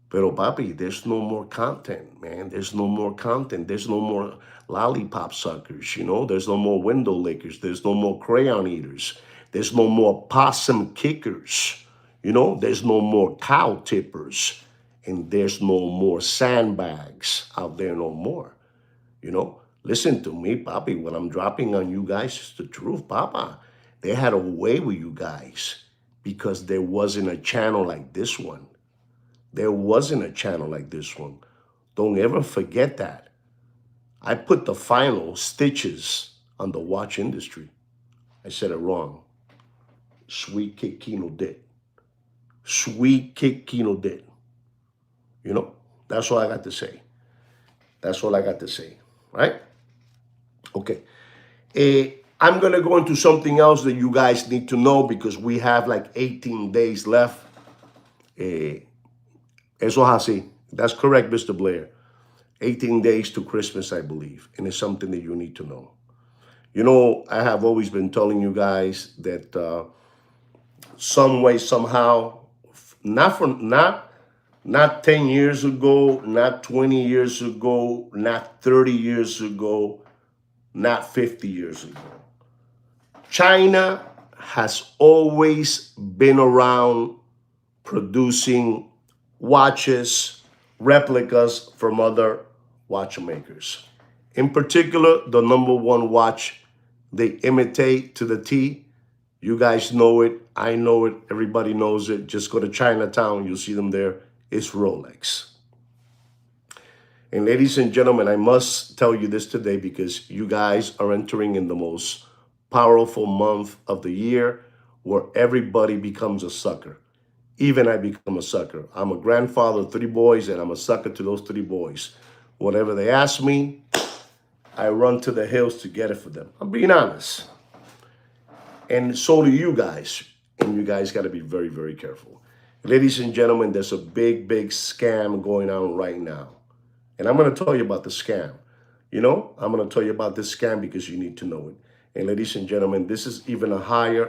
A: Pero papi, there's no more content, man. There's no more content. There's no more lollipop suckers, There's no more window lickers. There's no more crayon eaters. There's no more possum kickers, There's no more cow tippers. And there's no more sandbags out there no more, Listen to me, papi. What I'm dropping on you guys is the truth, papa. They had a way with you guys because there wasn't a channel like this one. There wasn't a channel like this one. Don't ever forget that. I put the final stitches on the watch industry. I said it wrong. Sweet Kick Kino did. Sweet Kick Kino did. That's all I got to say. That's all I got to say, right? Okay. I'm going to go into something else that you guys need to know because we have like 18 days left. Eso es así. That's correct, Mr. Blair. 18 days to Christmas, I believe. And it's something that you need to know. I have always been telling you guys that some way, somehow, not 10 years ago, not 20 years ago, not 30 years ago, not 50 years ago. China has always been around producing watches, replicas from other watchmakers. In particular, the #1 watch they imitate to the T. You guys know it. I know it. Everybody knows it. Just go to Chinatown. You'll see them there. It's Rolex. And ladies and gentlemen, I must tell you this today because you guys are entering in the most powerful month of the year where everybody becomes a sucker. Even I become a sucker. I'm a grandfather of 3 boys and I'm a sucker to those 3 boys. Whatever they ask me, I run to the hills to get it for them. I'm being honest. And so do you guys. And you guys got to be very, very careful. Ladies and gentlemen, there's a big, big scam going on right now. And I'm going to tell you about the scam. I'm going to tell you about this scam because you need to know it. And ladies and gentlemen, this is even a higher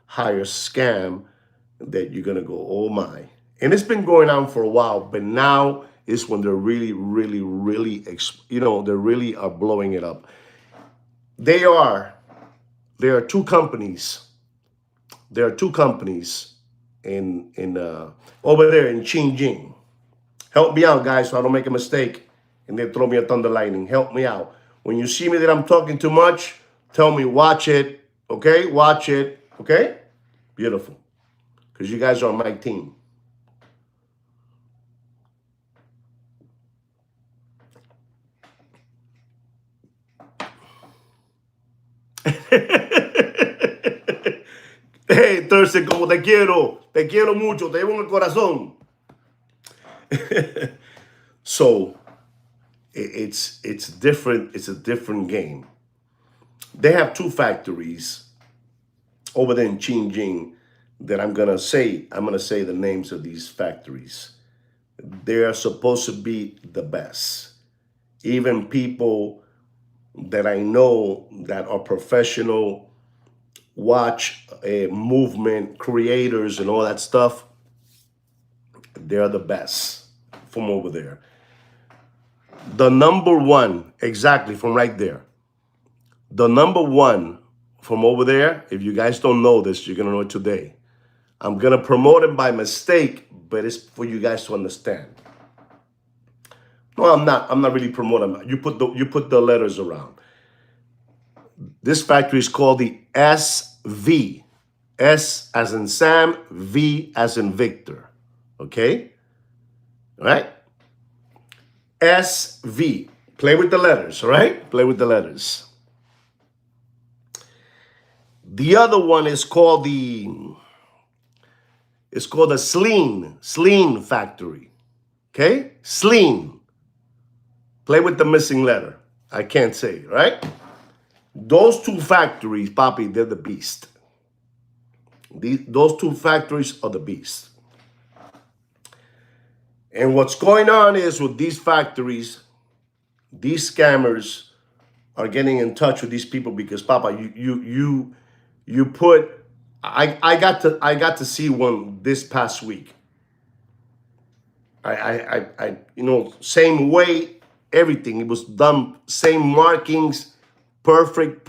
A: scam that you're going to go, oh my. And it's been going on for a while, but now is when they're really, really, really, they really are blowing it up. There are 2 companies. There are 2 companies in over there in Xinjiang. Help me out, guys, so I don't make a mistake and they throw me a thunder lightning. Help me out. When you see me that I'm talking too much, tell me, watch it, okay? Watch it, okay? Beautiful. Because you guys are on my team. Hey, Thursday, como te quiero mucho, te llevo en el corazón. So it's different. It's a different game. They have 2 factories over there in Xinjiang that I'm gonna say the names of these factories. They are supposed to be the best. Even people that I know that are professional watch movement creators and all that stuff, they're the best from over there. The number one, exactly from right there. The number one from over there, if you guys don't know this, you're going to know it today. I'm going to promote it by mistake, but it's for you guys to understand. No, I'm not. I'm not really promoting it. You put the letters around. This factory is called the SV. S as in Sam, V as in Victor. Okay? All right? SV. Play with the letters, all right? Play with the letters. The other one is called the Sleen factory. Okay? Sleen. Play with the missing letter. I can't say it, right? Those two factories, Papi, they're the beast. Those two factories are the beast. And what's going on is with these factories, these scammers are getting in touch with these people because, Papa, you put. I got to see one this past week. I same way, everything. It was done, same markings, perfect.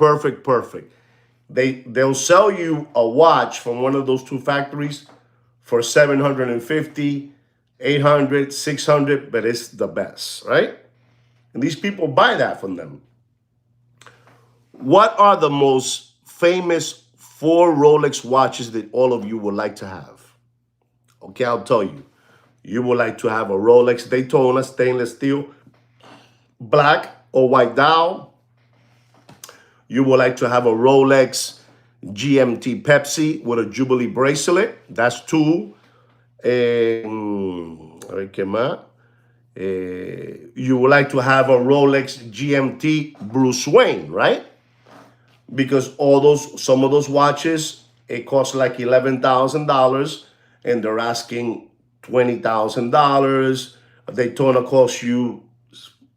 A: They'll sell you a watch from one of those two factories for $750, $800, $600, but it's the best, right? And these people buy that from them. What are the most famous 4 Rolex watches that all of you would like to have? Okay, I'll tell you. You would like to have a Rolex Daytona stainless steel, black or white dial. You would like to have a Rolex GMT Pepsi with a Jubilee bracelet. That's 2. You would like to have a Rolex GMT Bruce Wayne, right? Because some of those watches, it costs like $11,000 and they're asking $20,000. Daytona costs you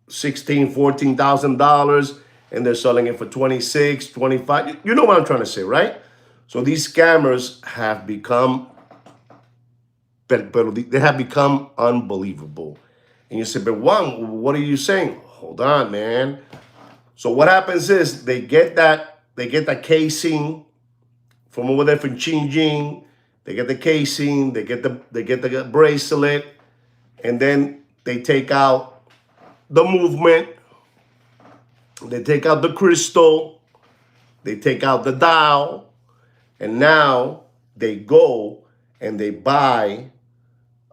A: $16,000, $14,000 and they're selling it for $26,000, $25,000. You know what I'm trying to say, right? So these scammers have become, they have become unbelievable. And you say, but Juan, what are you saying? Hold on, man. So what happens is they get that casing from over there from Xinjiang. They get the casing, they get the bracelet, and then they take out the movement, they take out the crystal, they take out the dial, and now they go and they buy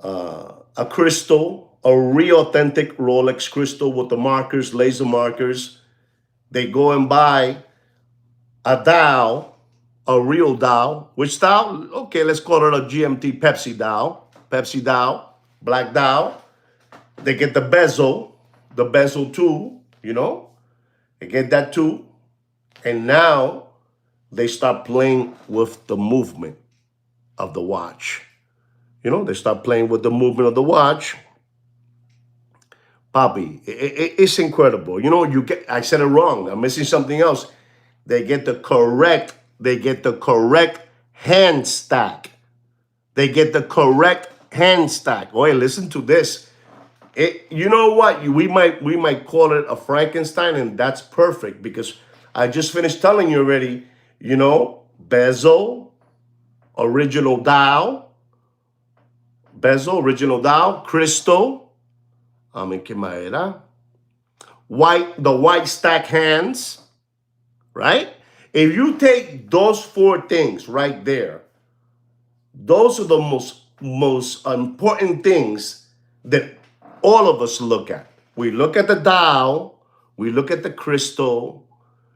A: a crystal, a real authentic Rolex crystal with the markers, laser markers. They go and buy a dial, a real dial. Which dial? Okay, let's call it a GMT Pepsi dial, black dial. They get the bezel too, They get that too. And now they start playing with the movement of the watch. They start playing with the movement of the watch. Papi, it's incredible. I said it wrong. I'm missing something else. They get the correct hand stack. They get the correct hand stack. Oh, hey, listen to this. You know what? We might call it a Frankenstein, and that's perfect because I just finished telling you already, bezel, original dial, crystal, the white stack hands, right? If you take those 4 things right there, those are the most important things that all of us look at. We look at the dial, we look at the crystal,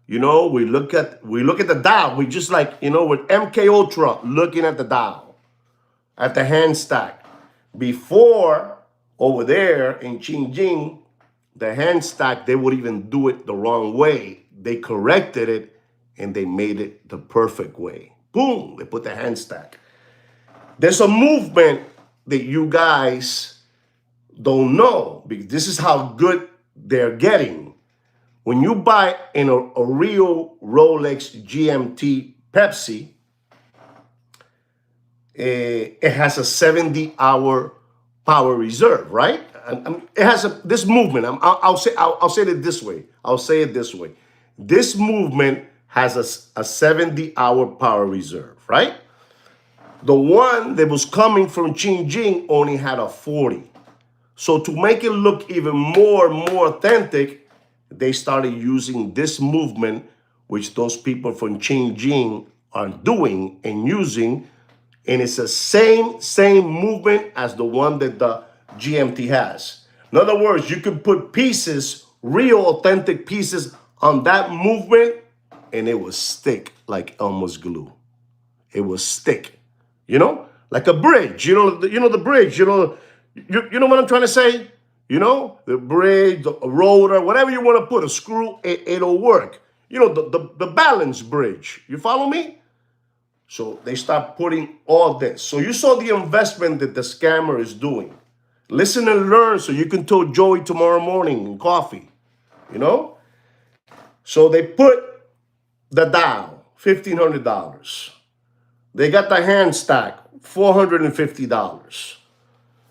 A: we look at the dial. We just with MK Ultra looking at the dial, at the hand stack. Before, over there in Xinjiang, the hand stack, they would even do it the wrong way. They corrected it and they made it the perfect way. Boom, they put the hand stack. There's a movement that you guys don't know because this is how good they're getting. When you buy a real Rolex GMT Pepsi, it has a 70-hour power reserve, right? It has this movement. I'll say it this way. I'll say it this way. This movement has a 70-hour power reserve, right? The one that was coming from Qingjing only had a 40. So to make it look even more authentic, they started using this movement, which those people from Qingjing are doing and using, and it's the same movement as the one that the GMT has. In other words, you can put pieces, real authentic pieces, on that movement, and it will stick like Elmer's glue. It will stick, like a bridge. The bridge. You know what I'm trying to say. The bridge, the rotor, whatever you want to put, a screw, it'll work. The balance bridge. You follow me? So they start putting all this. So you saw the investment that the scammer is doing. Listen and learn so you can tell Joey tomorrow morning in coffee. So they put the dial, $1,500. They got the hand stack, $450.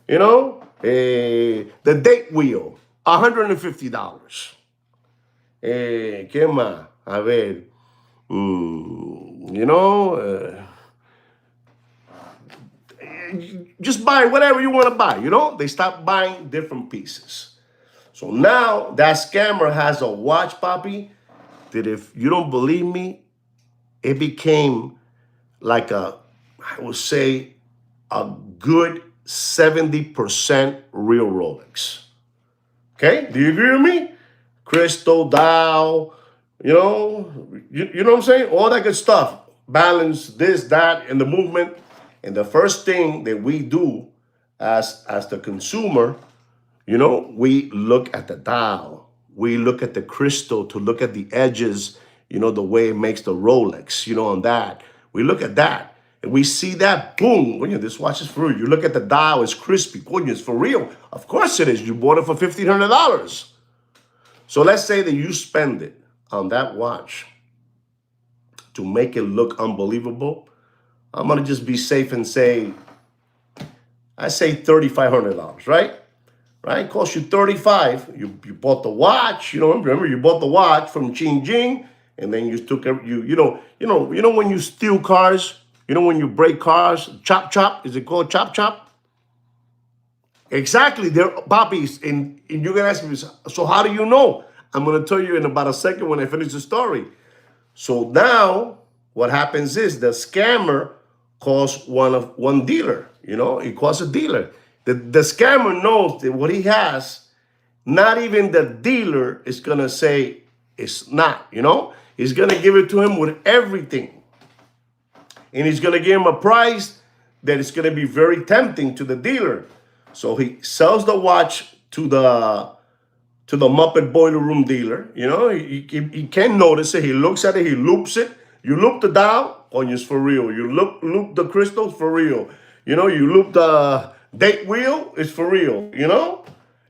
A: The date wheel, $150. ¿Qué más? A ver. Just buy whatever you want to buy, They stop buying different pieces. So now that scammer has a watch, Papi, that if you don't believe me, it became like I would say, a good 70% real Rolex. Okay? Do you agree with me? Crystal, dial, you know what I'm saying? All that good stuff. Balance, this, that, and the movement. And the first thing that we do as the consumer, we look at the dial. We look at the crystal to look at the edges, the way it makes the Rolex, on that. We look at that. And we see that, boom, this watch is for real. You look at the dial, it's crispy. It's for real. Of course it is. You bought it for $1,500. So let's say that you spend it on that watch to make it look unbelievable. I'm going to just be safe and say, I say $3,500, right? Right? It costs you $35. You bought the watch, remember you bought the watch from Qingjing, and then you took when you steal cars, when you break cars, chop, is it called chop? Exactly. They're Papi's, and you're gonna ask me, so how do you know? I'm gonna tell you in about a second when I finish the story. So now what happens is the scammer calls one dealer. He calls a dealer. The scammer knows that what he has, not even the dealer is gonna say it's not. He's gonna give it to him with everything, and he's gonna give him a price that is gonna be very tempting to the dealer. So he sells the watch to the Muppet Boiler Room dealer. He can't notice it. He looks at it. He loops it. You loop the dial, it's for real. You loop the crystals, for real. You loop the date wheel, it's for real.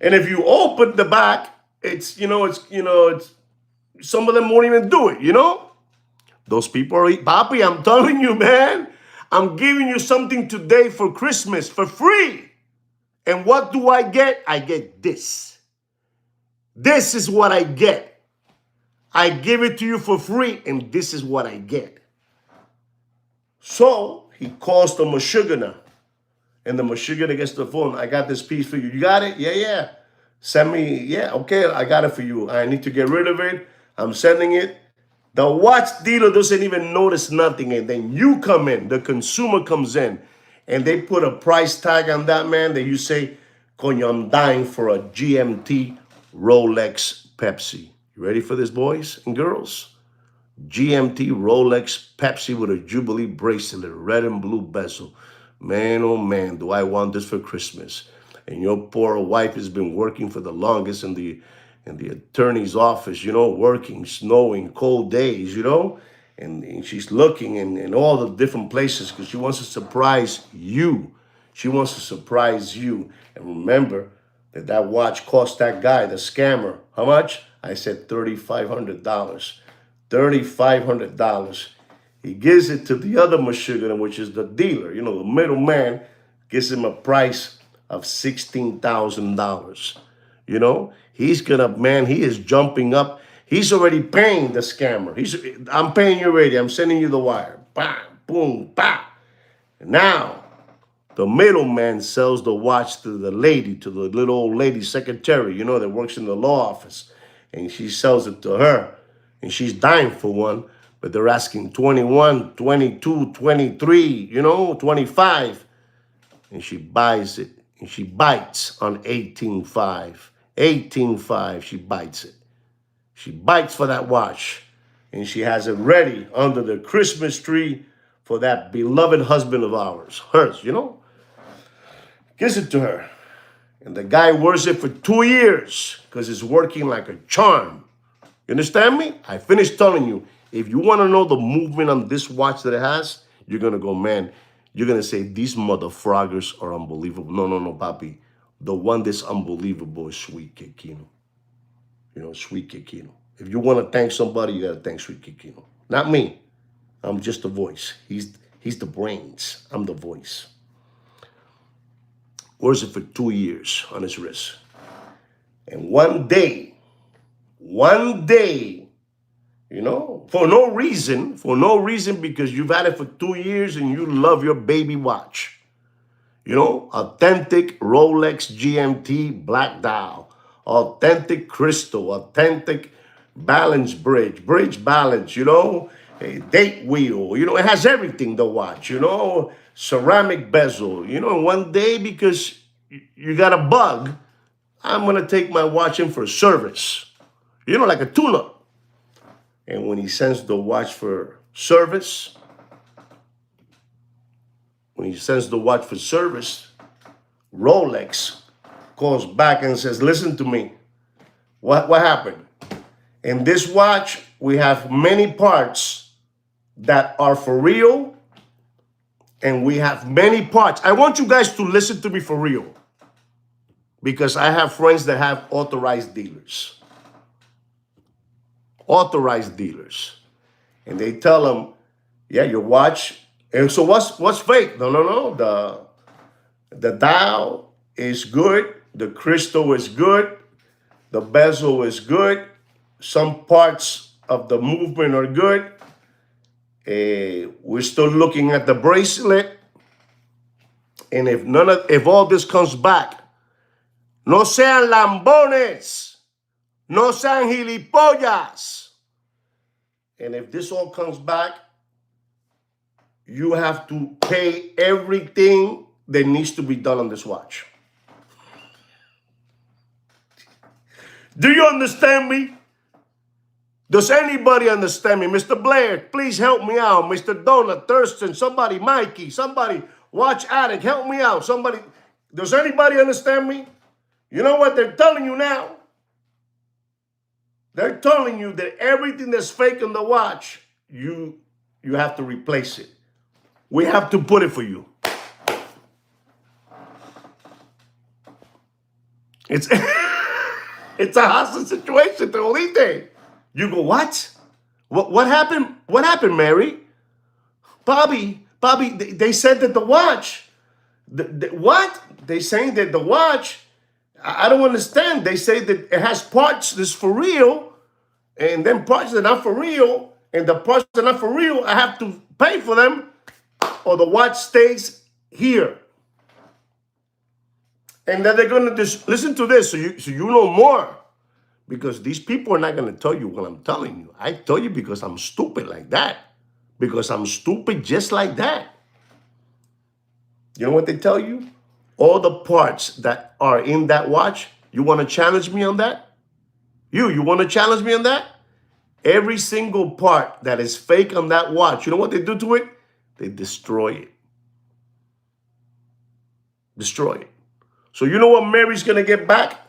A: And if you open the back, it's some of them won't even do it. Those people are, Papi, I'm telling you, man, I'm giving you something today for Christmas for free. And what do I get? I get this. This is what I get. I give it to you for free, and this is what I get. So he calls the Mashugana, and the Mashugana gets the phone. I got this piece for you. You got it? Yeah. Send me, yeah, okay, I got it for you. I need to get rid of it. I'm sending it. The watch dealer doesn't even notice nothing, and then you come in, the consumer comes in, and they put a price tag on that, man, that you say, Coño, I'm dying for a GMT Rolex Pepsi. You ready for this, boys and girls? GMT Rolex Pepsi with a Jubilee bracelet, red and blue bezel. Man, oh man, do I want this for Christmas. And your poor wife has been working for the longest in the attorney's office, working, snowing, cold days, and she's looking in all the different places because she wants to surprise you. She wants to surprise you. And remember that watch cost that guy, the scammer, how much? I said $3,500. $3,500. He gives it to the other Meshuggah, which is the dealer. You know, the middleman gives him a price of $16,000. You know, he's gonna, man, he is jumping up. He's already paying the scammer. I'm paying you already. I'm sending you the wire. Bam, boom, bam. Now, the middleman sells the watch to the lady, to the little old lady secretary, you know, that works in the law office. And she sells it to her. And she's dying for one, but they're asking 21, 22, 23, you know, 25. And she buys it. And she bites on 18.5. 18.5, she bites it. She bites for that watch. And she has it ready under the Christmas tree for that beloved husband of ours. Hers, you know? Gives it to her. And the guy wears it for 2 years because it's working like a charm. You understand me? I finished telling you, if you want to know the movement on this watch that it has, you're going to go, man, you're going to say, these motherfroggers are unbelievable. No, papi. The one that's unbelievable is Sweet Kikino. You know, Sweet Kikino. If you want to thank somebody, you got to thank Sweet Kikino. Not me. I'm just the voice. He's the brains. I'm the voice. Wears it for 2 years on his wrist. And one day, you know, for no reason, because you've had it for 2 years and you love your baby watch. You know, authentic Rolex GMT black dial, authentic crystal, authentic balance bridge balance, you know, a date wheel, you know, it has everything, the watch, you know, ceramic bezel, you know. One day, because you got a bug, I'm going to take my watch in for service, you know, like a tune-up. And when he sends the watch for service, Rolex calls back and says, listen to me. What happened? In this watch, we have many parts that are for real, and we have many parts. I want you guys to listen to me for real, because I have friends that have authorized dealers. And they tell them, yeah, your watch. And so what's fake? No. The dial is good. The crystal is good. The bezel is good. Some parts of the movement are good. We're still looking at the bracelet. And if all this comes back, no sean lambones, no sean gilipollas. And if this all comes back, you have to pay everything that needs to be done on this watch. Do you understand me? Does anybody understand me? Mr. Blair, please help me out. Mr. Donut, Thurston, somebody, Mikey, somebody, Watch Addict, help me out. Somebody, does anybody understand me? You know what they're telling you now? They're telling you that everything that's fake in the watch, you have to replace it. We have to put it for you. It's it's a hostage situation, Teolite. You go, what? What happened? What happened, Mary? Bobby, they said that the watch, what? They saying that the watch, I don't understand. They say that it has parts that's for real, and then parts that are not for real, and the parts that are not for real, I have to pay for them, or the watch stays here. And then they're going to just listen to this so you know more. Because these people are not going to tell you what I'm telling you. I tell you because I'm stupid like that. Because I'm stupid just like that. You know what they tell you? All the parts that are in that watch, you want to challenge me on that? You want to challenge me on that? Every single part that is fake on that watch, you know what they do to it? They destroy it. Destroy it. So you know what Mary's going to get back?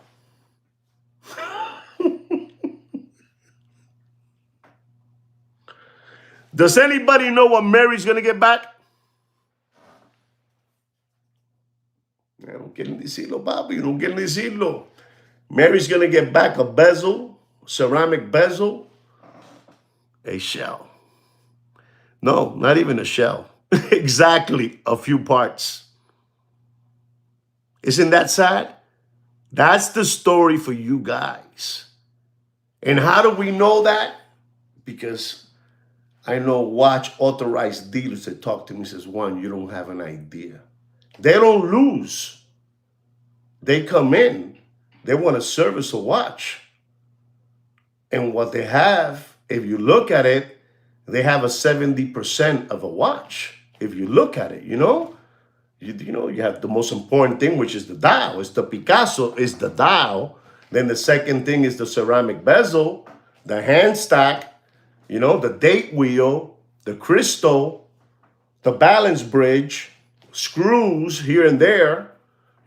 A: Does anybody know what Mary's going to get back? No quieren decirlo, papi. No quieren decirlo. Mary's going to get back a bezel, ceramic bezel, a shell. No, not even a shell. Exactly a few parts. Isn't that sad? That's the story for you guys. And how do we know that? Because I know watch authorized dealers that talk to me says, Juan, you don't have an idea. They don't lose. They come in. They want to service a watch. And what they have, if you look at it, they have a 70% of a watch. If you look at it, you have the most important thing, which is the dial. It's the Picasso, is the dial. Then the second thing is the ceramic bezel, the hand stack, the date wheel, the crystal, the balance bridge, screws here and there,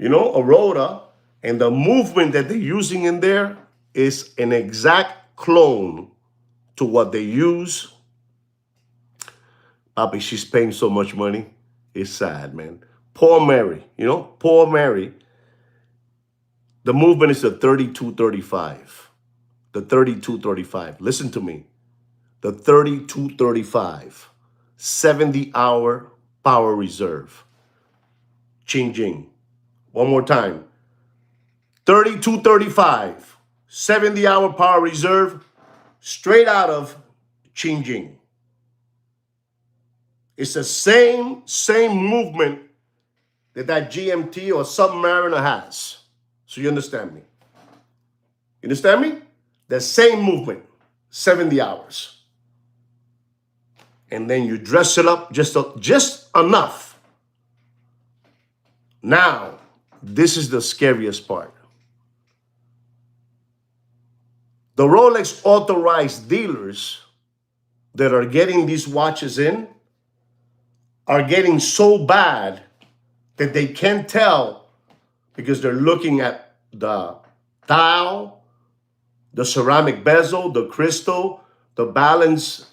A: a rota, and the movement that they're using in there is an exact clone to what they use. Papi, she's paying so much money. It's sad, man. Poor Mary, poor Mary. The movement is the 3235. The 3235. Listen to me. The 3235. 70-hour power reserve. Ching Jing. One more time. 3235. 70-hour power reserve. Straight out of Ching Jing. It's the same movement that GMT or Submariner has. So you understand me? You understand me? The same movement, 70 hours. And then you dress it up just enough. Now, this is the scariest part. The Rolex authorized dealers that are getting these watches in are getting so bad that they can't tell because they're looking at the dial, the ceramic bezel, the crystal, the balance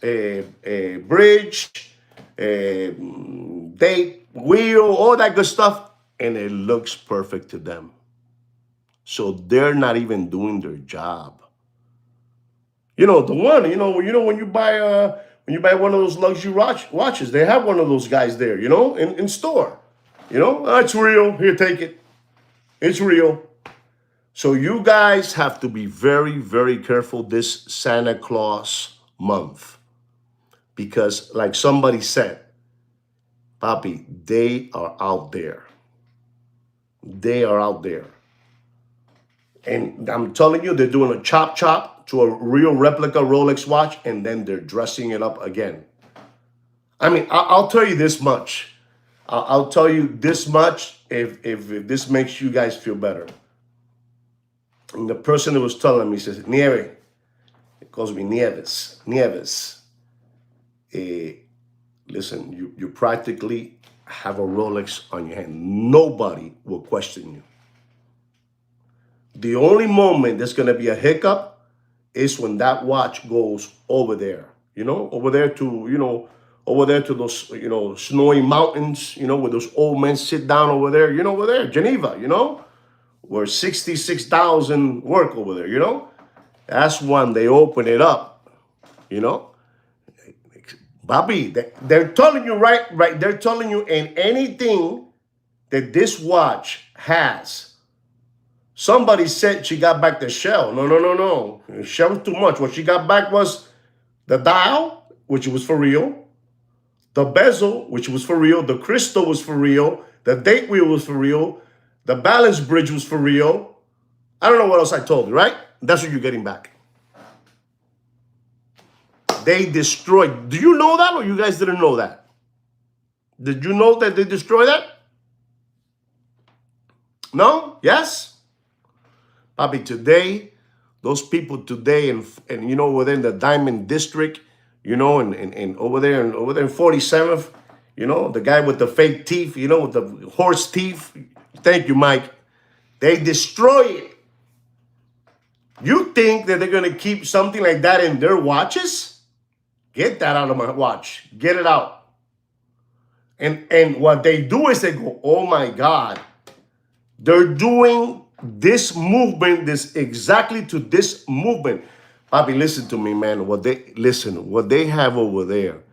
A: bridge, date, wheel, all that good stuff, and it looks perfect to them. So they're not even doing their job. The one, when you buy one of those luxury watches, they have one of those guys there, in store. It's real. Here, take it. It's real. So you guys have to be very, very careful this Santa Claus month. Because like somebody said, Papi, they are out there. They are out there. And I'm telling you, they're doing a chop to a real replica Rolex watch, and then they're dressing it up again. I mean, I'll tell you this much. I'll tell you this much if this makes you guys feel better. And the person who was telling me says, Nieve, it calls me Nieves. Listen, you practically have a Rolex on your hand. Nobody will question you. The only moment there's going to be a hiccup is when that watch goes over there, over there to those, snowy mountains, where those old men sit down over there, over there, Geneva, where 66,000 work over there, That's when they open it up, Bobby, they're telling you, right, they're telling you in anything that this watch has. Somebody said she got back the shell. No. The shell was too much. What she got back was the dial, which was for real, the bezel, which was for real, the crystal was for real, the date wheel was for real, the balance bridge was for real. I don't know what else I told you, right? That's what you're getting back. They destroyed. Do you know that, or you guys didn't know that? Did you know that they destroyed that? No? Yes? Papi, today, those people today, and within the Diamond District, and over there in 47th, the guy with the fake teeth, with the horse teeth. Thank you, Mike. They destroy it. You think that they're going to keep something like that in their watches? Get that out of my watch. Get it out. And what they do is they go, oh my God. They're doing this movement, this exactly to this movement. Papi, listen to me, man. What they have over there.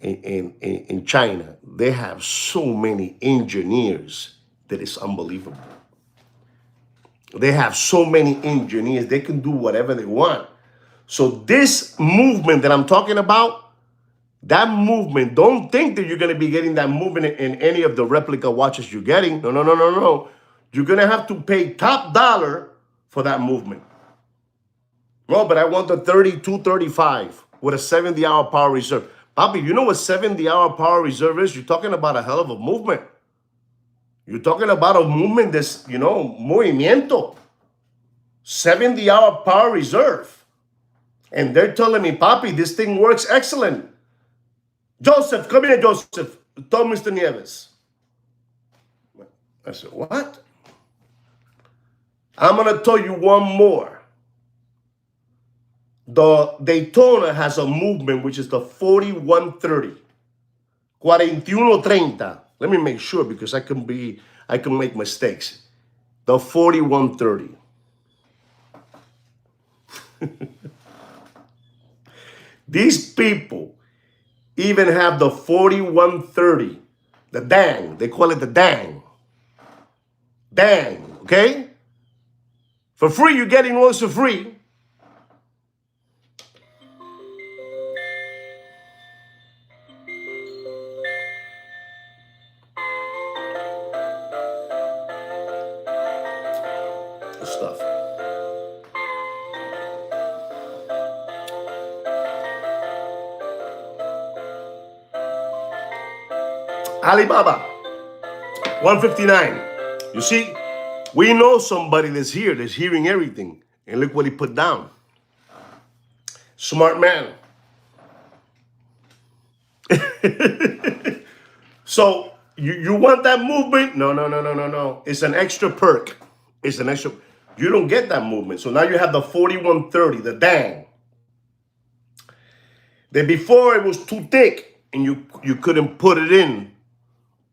A: in China, they have so many engineers that it's unbelievable. They have so many engineers, they can do whatever they want. So this movement that I'm talking about, that movement, don't think that you're going to be getting that movement in any of the replica watches you're getting. No, no, no, no, no. You're going to have to pay top dollar for that movement. No, but I want the 3235 with a 70-hour power reserve. Bobby, you know what 70-hour power reserve is? You're talking about a hell of a movement. You're talking about a movement that's, movimiento. 70-hour power reserve. And they're telling me, Papi, this thing works excellent. Joseph, come here, Joseph. Tell Mr. Nieves. I said, what? I'm going to tell you one more. The Daytona has a movement, which is the 4130. 4130. Let me make sure because I can make mistakes. The 4130. These people even have the 4130. The dang. They call it the dang. Dang, okay? For free, you're getting oils for free. Stuff. Alibaba, 159. You see, we know somebody that's here, that's hearing everything. And look what he put down. Smart man. So you want that movement? No. It's an extra perk. It's an extra. You don't get that movement. So now you have the 4130, the dang. Then before it was too thick and you couldn't put it in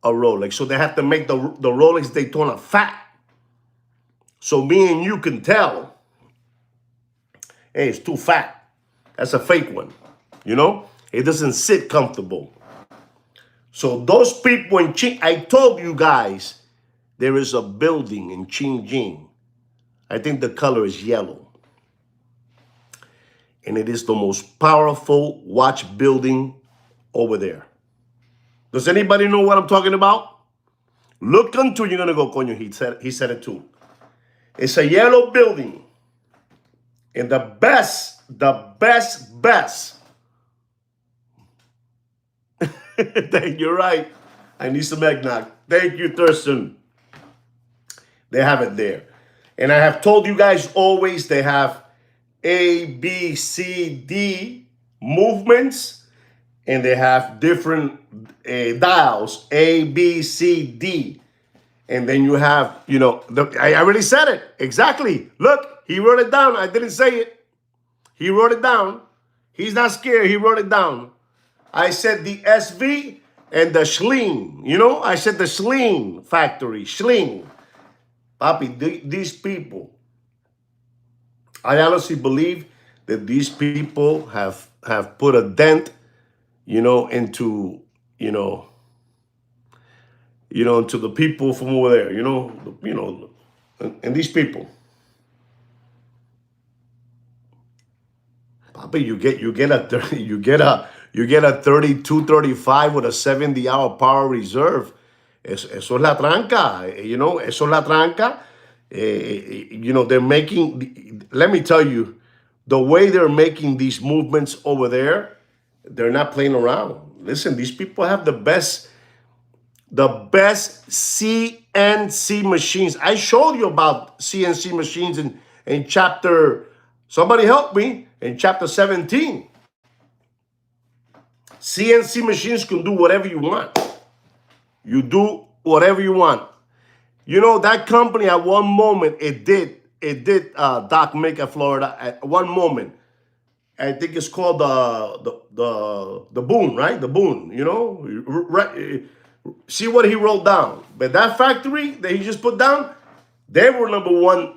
A: a Rolex. So they have to make the Rolex Daytona fat. So me and you can tell, hey, it's too fat. That's a fake one. It doesn't sit comfortable. So those people in I told you guys, there is a building in Qingjing. I think the color is yellow. And it is the most powerful watch building over there. Does anybody know what I'm talking about? Look into it, you're going to go, coño, he said it too. It's a yellow building. And the best. You're right. I need some eggnog. Thank you, Thurston. They have it there. And I have told you guys always they have A, B, C, D movements. And they have different dials, A, B, C, D. And then you have, I already said it. Exactly. Look, he wrote it down. I didn't say it. He wrote it down. He's not scared. He wrote it down. I said the SV and the Schling. I said the Schling factory. Schling. Papi, these people, I honestly believe that these people have put a dent, into, to the people from over there, and these people. Papi, you get a 3235 with a 70-hour power reserve. Eso es la tranca, eso es la tranca. They're making, let me tell you, the way they're making these movements over there, they're not playing around. Listen, these people have the best CNC machines. I showed you about CNC machines in chapter, somebody help me, in chapter 17. CNC machines can do whatever you want. You do whatever you want. That company at one moment, it did Doc Maker, Florida, at one moment. I think it's called the Boone, right? The Boone, right? See what he wrote down. But that factory that he just put down, they were number one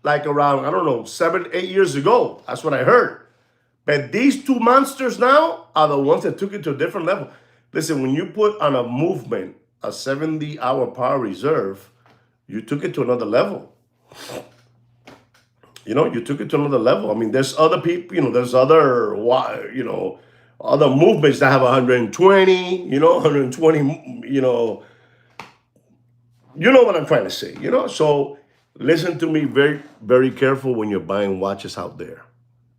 A: like around, I don't know, 7-8 years ago. That's what I heard. But these two monsters now are the ones that took it to a different level. Listen, when you put on a movement a 70-hour power reserve, you took it to another level. You took it to another level. I mean, there's other people, there's other, other movements that have 120, 120, you know what I'm trying to say, So listen to me very, very careful when you're buying watches out there.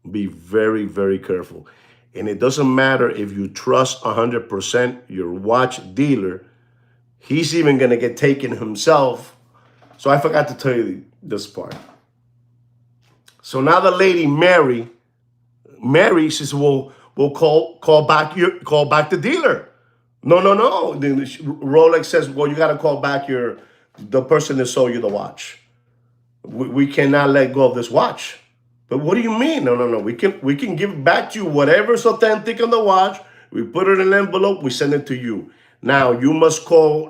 A: Be very, very careful. And it doesn't matter if you trust 100% your watch dealer. He's even going to get taken himself. So I forgot to tell you this part. So now the lady, Mary says, well, we'll call back the dealer. No. Rolex says, well, you got to call back the person that sold you the watch. We cannot let go of this watch. But what do you mean? No. We can give back to you whatever's authentic on the watch. We put it in an envelope. We send it to you. Now you must call.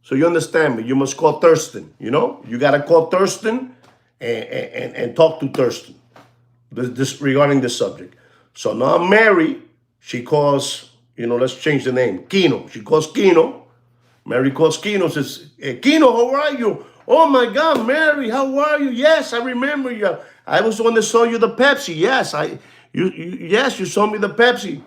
A: So you understand me? You must call Thurston. You got to call Thurston and talk to Thurston this regarding this subject. So now Mary, she calls. Let's change the name. Kino. She calls Kino. Mary calls Kino. Says, hey, Kino, how are you? Oh my God, Mary, how are you? Yes, I remember you. I was the one that sold you the Pepsi. Yes, you sold me the Pepsi.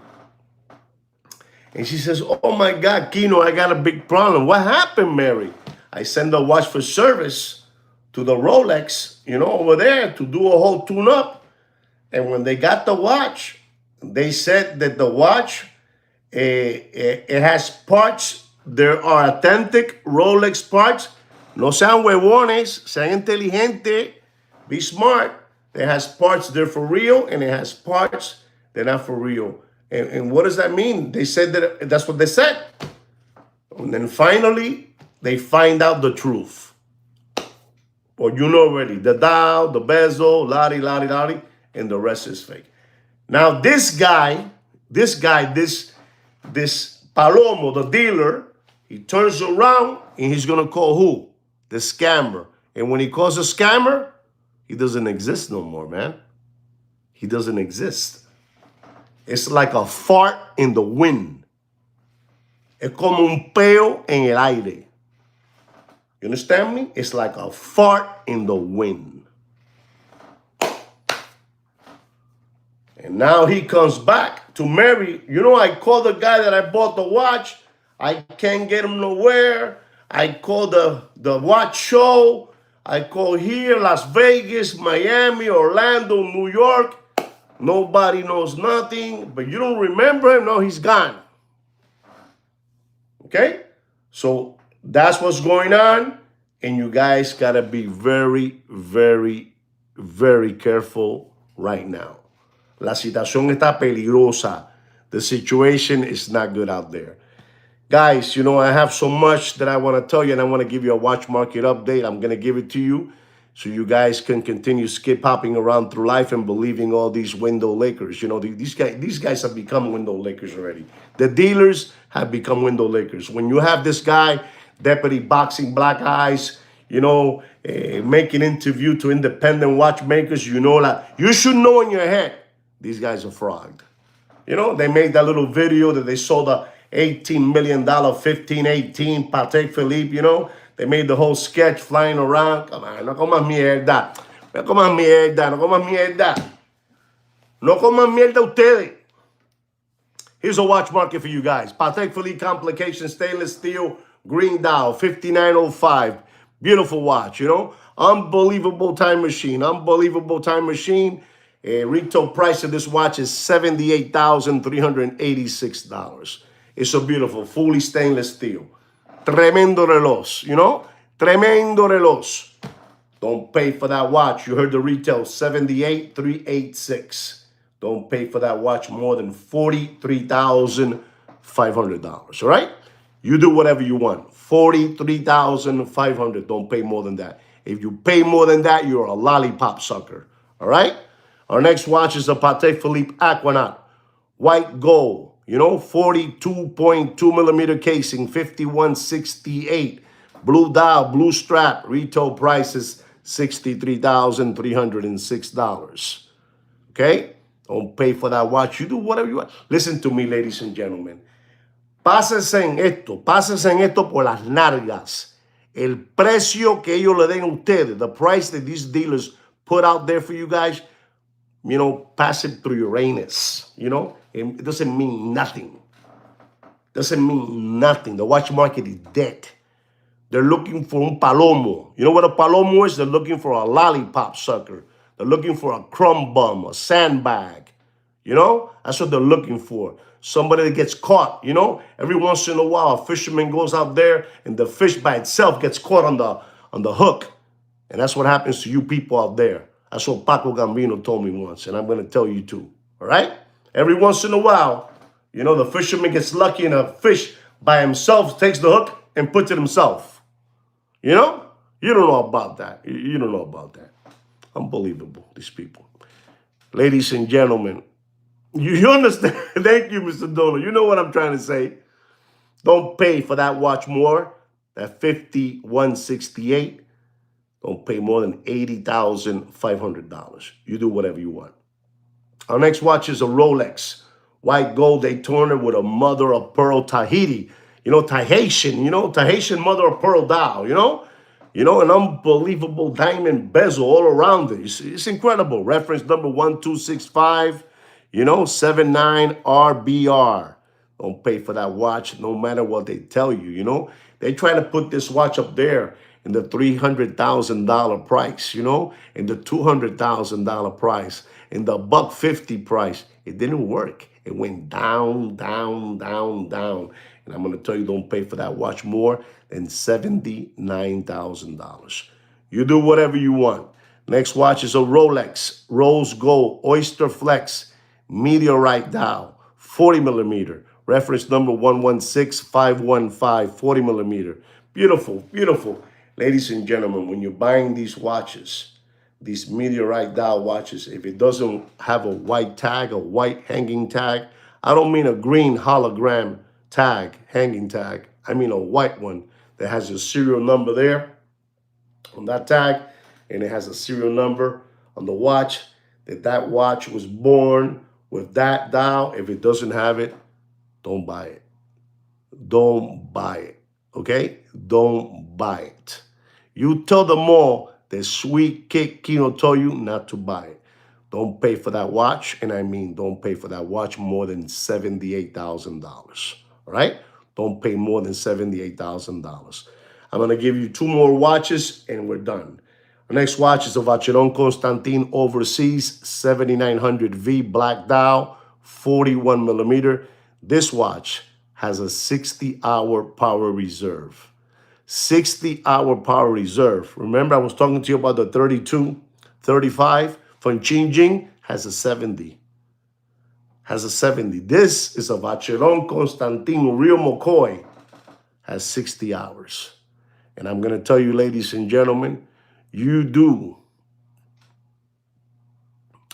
A: And she says, oh my God, Kino, I got a big problem. What happened, Mary? I sent the watch for service to the Rolex, over there to do a whole tune-up. And when they got the watch, they said that the watch, it has parts. There are authentic Rolex parts. No sean huevones, sean inteligente, be smart. It has parts that are for real, and it has parts that are not for real. And what does that mean? They said that's what they said. And then finally, they find out the truth. Or already, the dial, the bezel, lottie, and the rest is fake. Now this guy, this Palomo, the dealer, he turns around and he's gonna call who? The scammer. And when he calls a scammer, he doesn't exist no more, man. He doesn't exist. It's like a fart in the wind. Es como un peo en el aire. You understand me? It's like a fart in the wind. And now he comes back to Mary. I called the guy that I bought the watch. I can't get him nowhere. I called the watch show. I called here, Las Vegas, Miami, Orlando, New York. Nobody knows nothing. But you don't remember him? No, he's gone. Okay? So that's what's going on. And you guys got to be very, very, very careful right now. La situación está peligrosa. The situation is not good out there. Guys, I have so much that I want to tell you, and I want to give you a watch market update. I'm going to give it to you so you guys can continue skip hopping around through life and believing all these window Lakers. These guys have become window Lakers already. The dealers have become window Lakers. When you have this guy, Deputy Boxing Black Eyes, making interview to independent watchmakers, you should know in your head, these guys are fraud. They made that little video that they sold a $18 million 1518 Patek Philippe, They made the whole sketch flying around. Come on, no comas mierda. No comas mierda, no comas mierda. No comas mierda ustedes. Here's a watch market for you guys. Patek Philippe Complication Stainless Steel Green Dial 5905. Beautiful watch, Unbelievable time machine. Unbelievable time machine. Retail price of this watch is $78,386. It's so beautiful, fully stainless steel. Tremendo reloj, Tremendo reloj. Don't pay for that watch. You heard the retail, $78,386. Don't pay for that watch more than $43,500, all right? You do whatever you want. $43,500. Don't pay more than that. If you pay more than that, you're a lollipop sucker, all right? Our next watch is a Patek Philippe Aquanaut. White gold, 42.2 millimeter casing, 5168. Blue dial, blue strap. Retail price is $63,306. Okay? Don't pay for that watch. You do whatever you want. Listen to me, ladies and gentlemen. Pásense en esto por las nargas. El precio que ellos le den a ustedes, the price that these dealers put out there for you guys, you know, pass it through your anus. You know, it doesn't mean nothing. Doesn't mean nothing. The watch market is dead. They're looking for un palomo. You know what a palomo is? They're looking for a lollipop sucker. They're looking for a crumb bum, a sandbag. You know? That's what they're looking for. Somebody that gets caught, you know? Every once in a while, a fisherman goes out there and the fish by itself gets caught on the hook. And that's what happens to you people out there. That's what Paco Gambino told me once, and I'm going to tell you too. All right? Every once in a while, you know, the fisherman gets lucky and a fish by himself takes the hook and puts it himself. You know? You don't know about that. You don't know about that. Unbelievable, these people. Ladies and gentlemen, you understand? Thank you, Mr. Dola. You know what I'm trying to say. Don't pay for that watch more, that 5168. Don't pay more than $80,500. You do whatever you want. Our next watch is a Rolex white gold Daytona with a mother of pearl Tahiti. You know, Tahitian mother of pearl dial, you know, an unbelievable diamond bezel all around it. It's incredible. Reference number 1265, 79 RBR. Don't pay for that watch no matter what they tell you, you know. They try to put this watch up there in the $300,000 price, you know, in the $200,000 price, in the $150 price. It didn't work. It went down, down, down, down. And I'm going to tell you, don't pay for that watch more than $79,000. You do whatever you want. Next watch is a Rolex, rose gold, oyster flex, meteorite dial, 40 millimeter. Reference number 116515, 40 millimeter. Beautiful, beautiful. Ladies and gentlemen, when you're buying these watches, these meteorite dial watches, if it doesn't have a white tag, a white hanging tag, I don't mean a green hologram tag, hanging tag. I mean a white one that has a serial number there on that tag, and it has a serial number on the watch, that watch was born with that dial. If it doesn't have it, don't buy it. Don't buy it, okay? Don't buy it. You tell them all that Sweet Kick Kino told you not to buy it. Don't pay for that watch, and I mean don't pay for that watch more than $78,000, all right? Don't pay more than $78,000. I'm going to give you two more watches, and we're done. The next watch is a Vacheron Constantin Overseas 7900V black dial, 41 millimeter. This watch has a 60-hour power reserve. 60-hour power reserve. Remember, I was talking to you about the 32, 35 from Qingjing, has a 70. Has a 70. This is a Vacheron Constantin Real McCoy, has 60 hours. And I'm going to tell you, ladies and gentlemen, you do.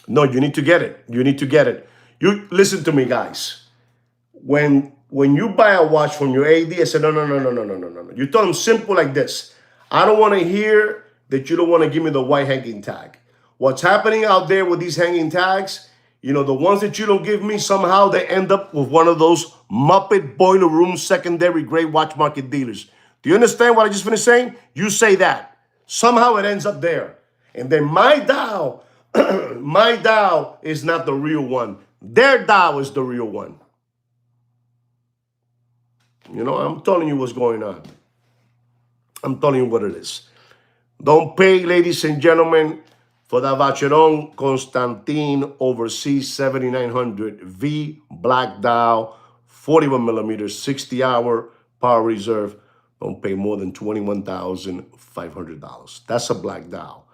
A: No, you need to get it. You need to get it. You listen to me, guys. When you buy a watch from your AD, I said, no. You tell them simple like this. I don't want to hear that you don't want to give me the white hanging tag. What's happening out there with these hanging tags, you know, the ones that you don't give me, somehow they end up with one of those Muppet boiler room secondary grade watch market dealers. Do you understand what I just finished saying? You say that. Somehow it ends up there. And then my dial, my dial is not the real one. Their dial is the real one. You know, I'm telling you what's going on. I'm telling you what it is. Don't pay, ladies and gentlemen, for the Vacheron Constantin Overseas 7900V black dial, 41 millimeters, 60-hour power reserve. Don't pay more than $21,500. That's a black dial.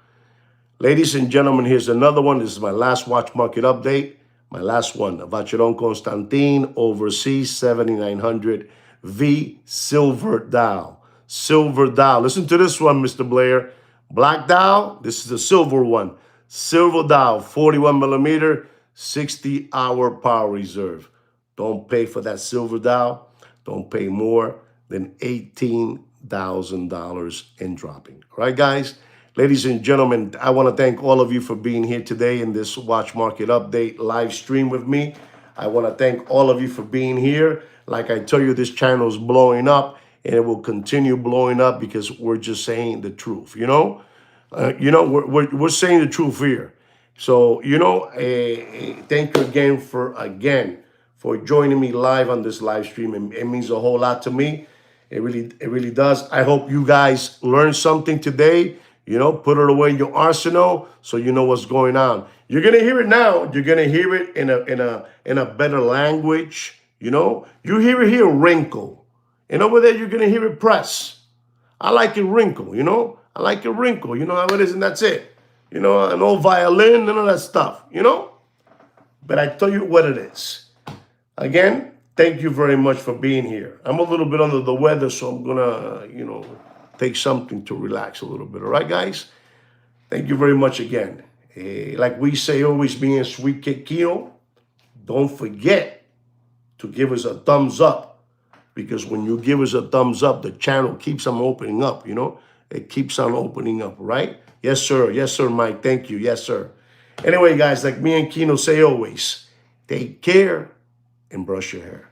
A: Ladies and gentlemen, here's another one. This is my last watch market update. My last one, Vacheron Constantin Overseas 7900V silver dial. Silver dial. Listen to this one, Mr. Blair. Black dial, this is the silver one. Silver dial, 41 millimeter, 60-hour power reserve. Don't pay for that silver dial. Don't pay more than $18,000 in dropping. All right, guys? Ladies and gentlemen, I want to thank all of you for being here today in this Watch Market Update live stream with me. I want to thank all of you for being here. Like I tell you, this channel is blowing up and it will continue blowing up because we're just saying the truth, we're saying the truth here. So, thank you again for joining me live on this live stream. It means a whole lot to me. It really does. I hope you guys learned something today. Put it away in your arsenal so you know what's going on. You're gonna hear it now. You're gonna hear it in a better language. You hear it here wrinkle, and over there you're gonna hear it press. I like it wrinkle. I like it wrinkle. You know how it is, and that's it. An old violin, none of that stuff. But I tell you what it is. Again, thank you very much for being here. I'm a little bit under the weather, so I'm gonna, take something to relax a little bit. All right, guys? Thank you very much again. Like we say, always being Sweet Kid Kino, don't forget to give us a thumbs up, because when you give us a thumbs up, the channel keeps on opening up, It keeps on opening up, right? Yes, sir. Yes, sir, Mike. Thank you. Yes, sir. Anyway, guys, like me and Kino say always, take care and brush your hair.